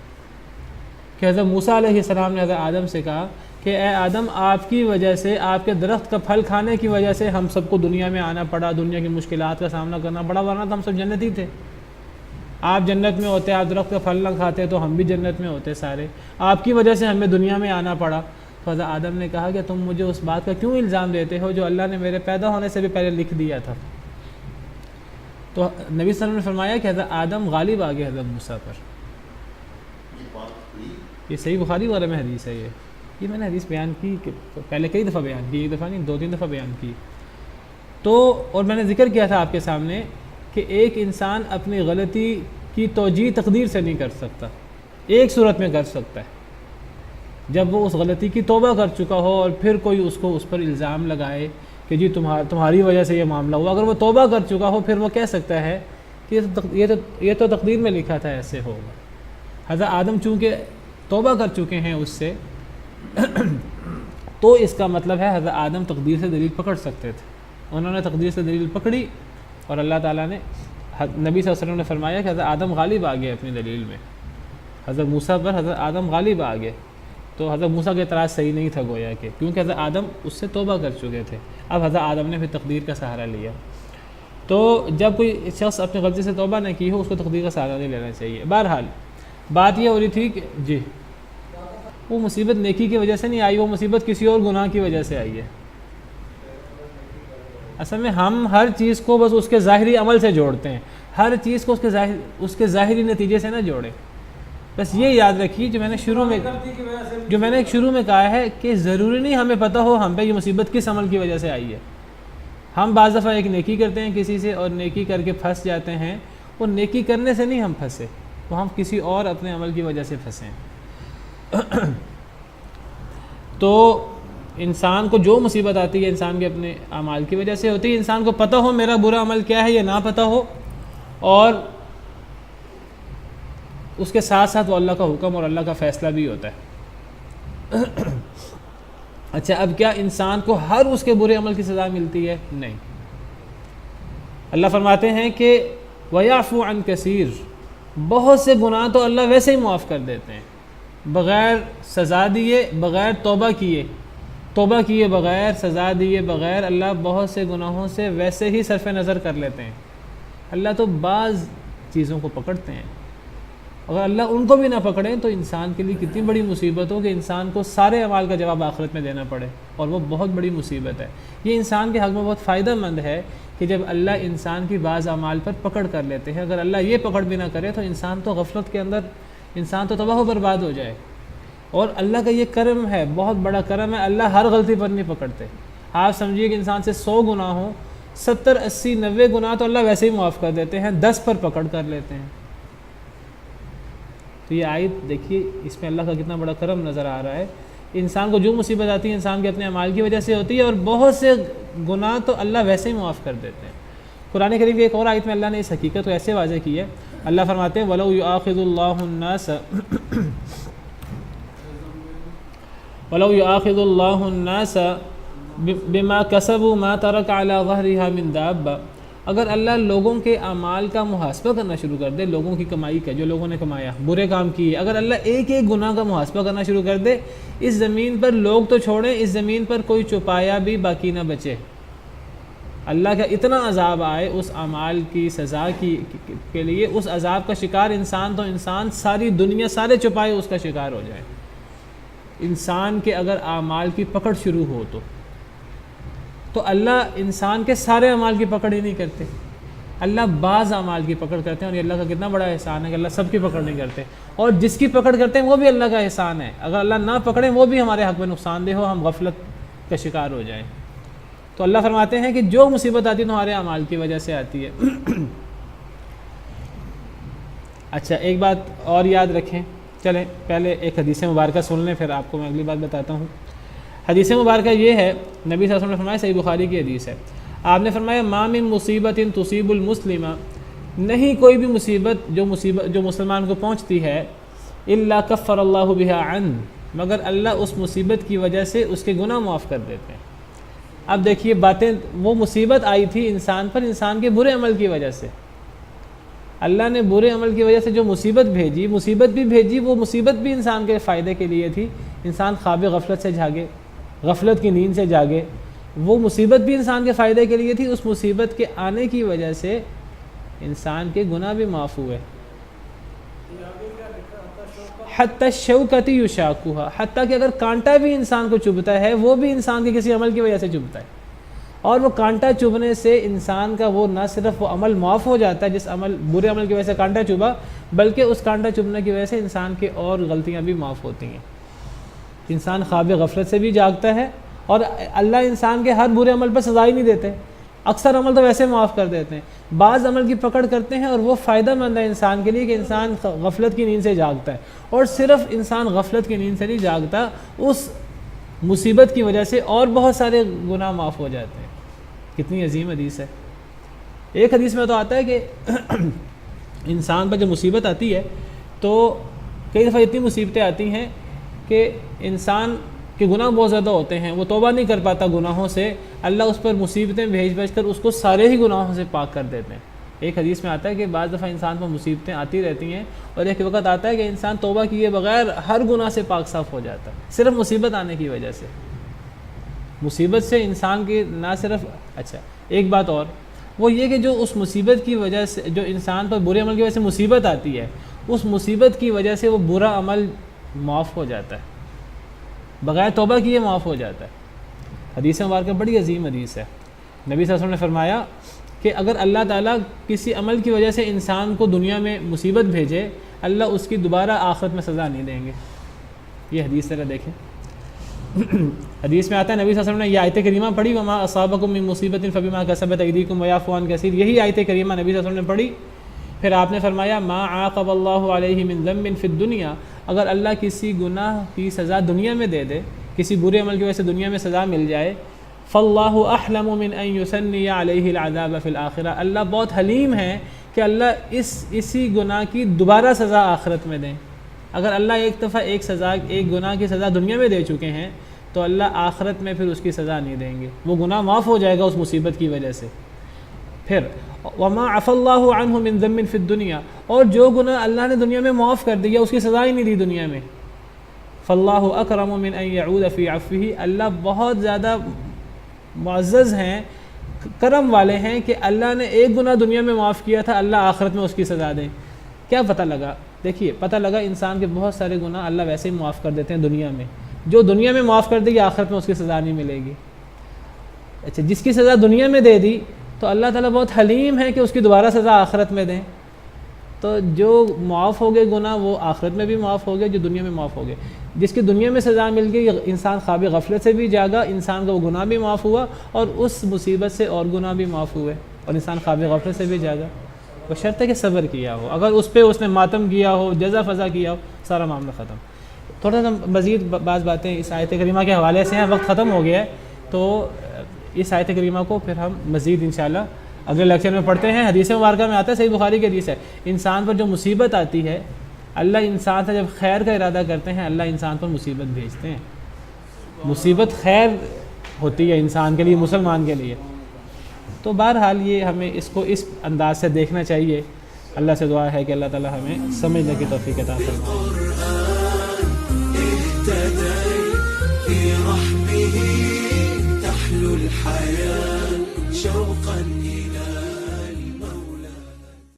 کہ حضرت موسیٰ علیہ السلام نے حضرت آدم سے کہا کہ اے آدم، آپ کی وجہ سے، آپ کے درخت کا پھل کھانے کی وجہ سے ہم سب کو دنیا میں آنا پڑا، دنیا کی مشکلات کا سامنا کرنا پڑا، ورنہ تو ہم سب جنتی تھے۔ آپ جنت میں ہوتے، آپ درخت کا پھل نہ کھاتے تو ہم بھی جنت میں ہوتے سارے، آپ کی وجہ سے ہمیں دنیا میں آنا پڑا۔ تو حضرت آدم نے کہا کہ تم مجھے اس بات کا کیوں الزام دیتے ہو جو اللہ نے میرے پیدا ہونے سے بھی پہلے لکھ دیا تھا؟ تو نبی صلی اللہ علیہ وسلم نے فرمایا کہ حضرت آدم غالب آ گئے حضرت موسیٰ پر۔ یہ بات ہوئی یہ صحیح بخاری وغیرہ میں حدیث ہے، یہ میں نے حدیث بیان کی کہ پہلے کئی دفعہ بیان کی، ایک دفعہ نہیں 2-3 دفعہ بیان کی۔ تو اور میں نے ذکر کیا تھا آپ کے سامنے کہ ایک انسان اپنی غلطی کی توجیہ تقدیر سے نہیں کر سکتا، ایک صورت میں کر سکتا ہے جب وہ اس غلطی کی توبہ کر چکا ہو اور پھر کوئی اس کو اس پر الزام لگائے کہ جی تمہاری وجہ سے یہ معاملہ ہوا۔ اگر وہ توبہ کر چکا ہو پھر وہ کہہ سکتا ہے کہ یہ تو تقدیر میں لکھا تھا ایسے ہوگا۔ حضرت آدم چونکہ توبہ کر چکے ہیں اس سے، تو اس کا مطلب ہے حضرت آدم تقدیر سے دلیل پکڑ سکتے تھے، انہوں نے تقدیر سے دلیل پکڑی اور اللہ تعالیٰ نے، نبی صلی اللہ علیہ وسلم نے فرمایا کہ حضرت آدم غالب آ گئے اپنی دلیل میں، حضرت موسیٰ پر حضرت آدم غالب آ گئے۔ تو حضرت موسیٰ کا اعتراض صحیح نہیں تھا گویا کہ، کیونکہ حضرت آدم اس سے توبہ کر چکے تھے، اب حضرت آدم نے پھر تقدیر کا سہارا لیا۔ تو جب کوئی شخص اپنی غلطی سے توبہ نہ کی ہو، اس کو تقدیر کا سہارا نہیں لینا چاہیے۔ بہرحال بات یہ ہو رہی تھی کہ جی وہ مصیبت نیکی کی وجہ سے نہیں آئی، وہ مصیبت کسی اور گناہ کی وجہ سے آئی ہے۔ اصل میں ہم ہر چیز کو بس اس کے ظاہری عمل سے جوڑتے ہیں، ہر چیز کو اس کے ظاہری نتیجے سے نہ جوڑیں۔ بس یہ یاد رکھیے جو میں نے شروع میں کہا ہے کہ ضروری نہیں ہمیں پتہ ہو ہم پہ یہ مصیبت کس عمل کی وجہ سے آئی ہے۔ ہم بعض دفعہ ایک نیکی کرتے ہیں کسی سے اور نیکی کر کے پھنس جاتے ہیں، وہ نیکی کرنے سے نہیں ہم پھنسے، وہ ہم کسی اور اپنے عمل کی وجہ سے پھنسے ہیں۔ تو انسان کو جو مصیبت آتی ہے انسان کے اپنے اعمال کی وجہ سے ہوتی ہے، انسان کو پتہ ہو میرا برا عمل کیا ہے یا نہ پتہ ہو، اور اس کے ساتھ ساتھ وہ اللہ کا حکم اور اللہ کا فیصلہ بھی ہوتا ہے۔ اچھا، اب کیا انسان کو ہر اس کے برے عمل کی سزا ملتی ہے؟ نہیں۔ اللہ فرماتے ہیں کہ وَيَعْفُو عَنْ كَثِيرٍ، بہت سے گناہ تو اللہ ویسے ہی معاف کر دیتے ہیں، بغیر سزا دیے، بغیر توبہ کیے بغیر، سزا دیے بغیر، اللہ بہت سے گناہوں سے ویسے ہی صرف نظر کر لیتے ہیں۔ اللہ تو بعض چیزوں کو پکڑتے ہیں، اگر اللہ ان کو بھی نہ پکڑیں تو انسان کے لیے کتنی بڑی مصیبت ہو کہ انسان کو سارے اعمال کا جواب آخرت میں دینا پڑے، اور وہ بہت بڑی مصیبت ہے۔ یہ انسان کے حق میں بہت فائدہ مند ہے کہ جب اللہ انسان کی بعض اعمال پر پکڑ کر لیتے ہیں، اگر اللہ یہ پکڑ بھی نہ کرے تو انسان تو غفلت کے اندر، انسان تو تباہ و برباد ہو جائے۔ اور اللہ کا یہ کرم ہے، بہت بڑا کرم ہے، اللہ ہر غلطی پر نہیں پکڑتے۔ آپ سمجھیے کہ انسان سے 100 گناہ ہوں، 70 80 90 گناہ تو اللہ ویسے ہی معاف کر دیتے ہیں، 10 پر پکڑ کر لیتے ہیں۔ تو یہ آیت دیکھیے، اس میں اللہ کا کتنا بڑا کرم نظر آ رہا ہے۔ انسان کو جو مصیبت آتی ہے انسان کے اپنے اعمال کی وجہ سے ہوتی ہے، اور بہت سے گناہ تو اللہ ویسے ہی معاف کر دیتے ہیں۔ قرآن کریم کی ایک اور آیت میں اللہ نے اس حقیقت کو ایسے واضح کی ہے۔ اللہ فرماتے ہیں وَلَوْ يُؤَاخِذُ اللَّهُ النَّاسَ بِمَا كَسَبُوا مَا تَرَكَ عَلَى ظَهْرِهَا مِن دَابَّةٍ، اگر اللہ لوگوں کے اعمال کا محاسبہ کرنا شروع کر دے، لوگوں کی کمائی کا، جو لوگوں نے کمایا، برے کام کیے، اگر اللہ ایک ایک گناہ کا محاسبہ کرنا شروع کر دے، اس زمین پر لوگ تو چھوڑیں، اس زمین پر کوئی چوپایا بھی باقی نہ بچے، اللہ کا اتنا عذاب آئے اس اعمال کی سزا کے لیے، اس عذاب کا شکار انسان تو انسان، ساری دنیا، سارے چوپائے اس کا شکار ہو جائے۔ انسان کے اگر اعمال کی پکڑ شروع ہو تو اللہ انسان کے سارے اعمال کی پکڑ ہی نہیں کرتے، اللہ بعض اعمال کی پکڑ کرتے ہیں، اور یہ اللہ کا کتنا بڑا احسان ہے کہ اللہ سب کی پکڑ نہیں کرتے، اور جس کی پکڑ کرتے ہیں وہ بھی اللہ کا احسان ہے، اگر اللہ نہ پکڑیں وہ بھی ہمارے حق میں نقصان دہ ہو، ہم غفلت کا شکار ہو جائیں۔ تو اللہ فرماتے ہیں کہ جو مصیبت آتی ہے تمہارے اعمال کی وجہ سے آتی ہے۔ اچھا ایک بات اور یاد رکھیں، چلیں پہلے ایک حدیث مبارکہ سن لیں پھر آپ کو میں اگلی بات بتاتا ہوں۔ حدیث مبارکہ یہ ہے، نبی صلی اللہ علیہ وسلم نے فرمایا، صحیح بخاری کی حدیث ہے، آپ نے فرمایا ما من مصیبت تصیب المسلم، نہیں کوئی بھی مصیبت جو مسلمان کو پہنچتی ہے، الا کفر اللہ بها عنہ، مگر اللہ اس مصیبت کی وجہ سے اس کے گناہ معاف کر دیتے ہیں۔ اب دیکھیے باتیں، وہ مصیبت آئی تھی انسان پر، انسان کے برے عمل کی وجہ سے، اللہ نے برے عمل کی وجہ سے جو مصیبت بھیجی، وہ مصیبت بھی انسان کے فائدے کے لیے تھی، انسان خواب غفلت سے جاگے، غفلت کی نیند سے جاگے، وہ مصیبت بھی انسان کے فائدے کے لیے تھی، اس مصیبت کے آنے کی وجہ سے انسان کے گناہ بھی معاف ہوئے۔ حتی الشوکۃ یشاکھا، حتیٰ کہ اگر کانٹا بھی انسان کو چبھتا ہے، وہ بھی انسان کے کسی عمل کی وجہ سے چبھتا ہے، اور وہ کانٹا چبھنے سے انسان کا وہ نہ صرف وہ عمل معاف ہو جاتا ہے، جس برے عمل کی وجہ سے کانٹا چبھا، بلکہ اس کانٹا چبھنے کی وجہ سے انسان کے اور غلطیاں بھی معاف ہوتی ہیں۔ انسان خواب غفلت سے بھی جاگتا ہے، اور اللہ انسان کے ہر برے عمل پر سزا ہی نہیں دیتے، اکثر عمل تو ویسے معاف کر دیتے ہیں، بعض عمل کی پکڑ کرتے ہیں، اور وہ فائدہ مند ہے انسان کے لیے کہ انسان غفلت کی نیند سے جاگتا ہے، اور صرف انسان غفلت کی نیند سے نہیں جاگتا، اس مصیبت کی وجہ سے اور بہت سارے گناہ معاف ہو جاتے ہیں۔ کتنی عظیم حدیث ہے۔ ایک حدیث میں تو آتا ہے کہ انسان پر جب مصیبت آتی ہے تو کئی دفعہ اتنی مصیبتیں آتی ہیں کہ انسان کے گناہ بہت زیادہ ہوتے ہیں، وہ توبہ نہیں کر پاتا گناہوں سے، اللہ اس پر مصیبتیں بھیج کر اس کو سارے ہی گناہوں سے پاک کر دیتے ہیں۔ ایک حدیث میں آتا ہے کہ بعض دفعہ انسان پر مصیبتیں آتی رہتی ہیں، اور ایک وقت آتا ہے کہ انسان توبہ کیے بغیر ہر گناہ سے پاک صاف ہو جاتا ہے، صرف مصیبت آنے کی وجہ سے۔ مصیبت سے انسان کی نہ صرف، اچھا ایک بات اور، وہ یہ کہ جو اس مصیبت کی وجہ سے، جو انسان پر برے عمل کی وجہ سے مصیبت آتی ہے، اس مصیبت کی وجہ سے وہ برا عمل معاف ہو جاتا ہے، بغیر توبہ کیے معاف ہو جاتا ہے۔ حدیث مبارکہ بڑی عظیم حدیث ہے۔ نبی صلی اللہ علیہ وسلم نے فرمایا کہ اگر اللہ تعالیٰ کسی عمل کی وجہ سے انسان کو دنیا میں مصیبت بھیجے، اللہ اس کی دوبارہ آخرت میں سزا نہیں دیں گے۔ یہ حدیث ذرا دیکھیں، حدیث میں آتا ہے نبی صلی اللہ علیہ وسلم نے یہ آیت کریمہ پڑھی، وما اصابکم من مصیبت فبما کسبت ایدیکم ویعفو عن کثیر، یہی آیت کریمہ نبی صلی اللہ علیہ وسلم نے پڑھی، پھر آپ نے فرمایا ما عاقب اللہ علیہ من ذنب فی الدنیا، اگر اللہ کسی گناہ کی سزا دنیا میں دے دے، کسی برے عمل کی وجہ سے دنیا میں سزا مل جائے، فاللہ احلم من ان یثنی علیہ العذاب فی الآخرہ، اللہ بہت حلیم ہے کہ اللہ اسی گناہ کی دوبارہ سزا آخرت میں دیں۔ اگر اللہ ایک دفعہ ایک گناہ کی سزا دنیا میں دے چکے ہیں تو اللہ آخرت میں پھر اس کی سزا نہیں دیں گے، وہ گناہ معاف ہو جائے گا اس مصیبت کی وجہ سے۔ پھر وما عفى الله عنه من ذنب في الدنيا، اور جو گناہ اللہ نے دنیا میں معاف کر دیا، اس کی سزا ہی نہیں دی دنیا میں، فاللہ اکرم من ان يعود في عفوه، اللہ بہت زیادہ معزز ہیں، کرم والے ہیں کہ اللہ نے ایک گناہ دنیا میں معاف کیا تھا، اللہ آخرت میں اس کی سزا دیں۔ کیا پتہ لگا؟ دیکھیے پتہ لگا انسان کے بہت سارے گناہ اللہ ویسے ہی معاف کر دیتے ہیں دنیا میں، جو دنیا میں معاف کر دے گی آخرت میں اس کی سزا نہیں ملے گی۔ اچھا جس کی سزا دنیا میں دے دی تو اللہ تعالیٰ بہت حلیم ہے کہ اس کی دوبارہ سزا آخرت میں دیں، تو جو معاف ہو گئے گناہ وہ آخرت میں بھی معاف ہو گئے، جو دنیا میں معاف ہو گئے۔ جس کی دنیا میں سزا مل گئی، انسان خواب غفلت سے بھی جاگا، انسان کا وہ گناہ بھی معاف ہوا، اور اس مصیبت سے اور گناہ بھی معاف ہوئے، اور انسان خواب غفلت سے بھی جاگا، وہ شرط ہے کہ صبر کیا ہو، اگر اس پہ اس نے ماتم کیا ہو، جزا فضا کیا ہو، سارا معاملہ ختم۔ تھوڑا سا مزید بعض باتیں اس آیت کریمہ کے حوالے سے ہیں، وقت ختم ہو گیا ہے، تو اس آیت کریمہ کو پھر ہم مزید انشاءاللہ اگلے لیکچر میں پڑھتے ہیں۔ حدیث مبارکہ میں آتا ہے، صحیح بخاری کی حدیث ہے، انسان پر جو مصیبت آتی ہے، اللہ انسان سے جب خیر کا ارادہ کرتے ہیں، اللہ انسان پر مصیبت بھیجتے ہیں۔ مصیبت خیر ہوتی ہے انسان کے لیے، مسلمان کے لیے۔ تو بہرحال یہ ہمیں اس کو اس انداز سے دیکھنا چاہیے۔ اللہ سے دعا ہے کہ اللہ تعالی ہمیں سمجھنے کی توفیق عطا فرمائے۔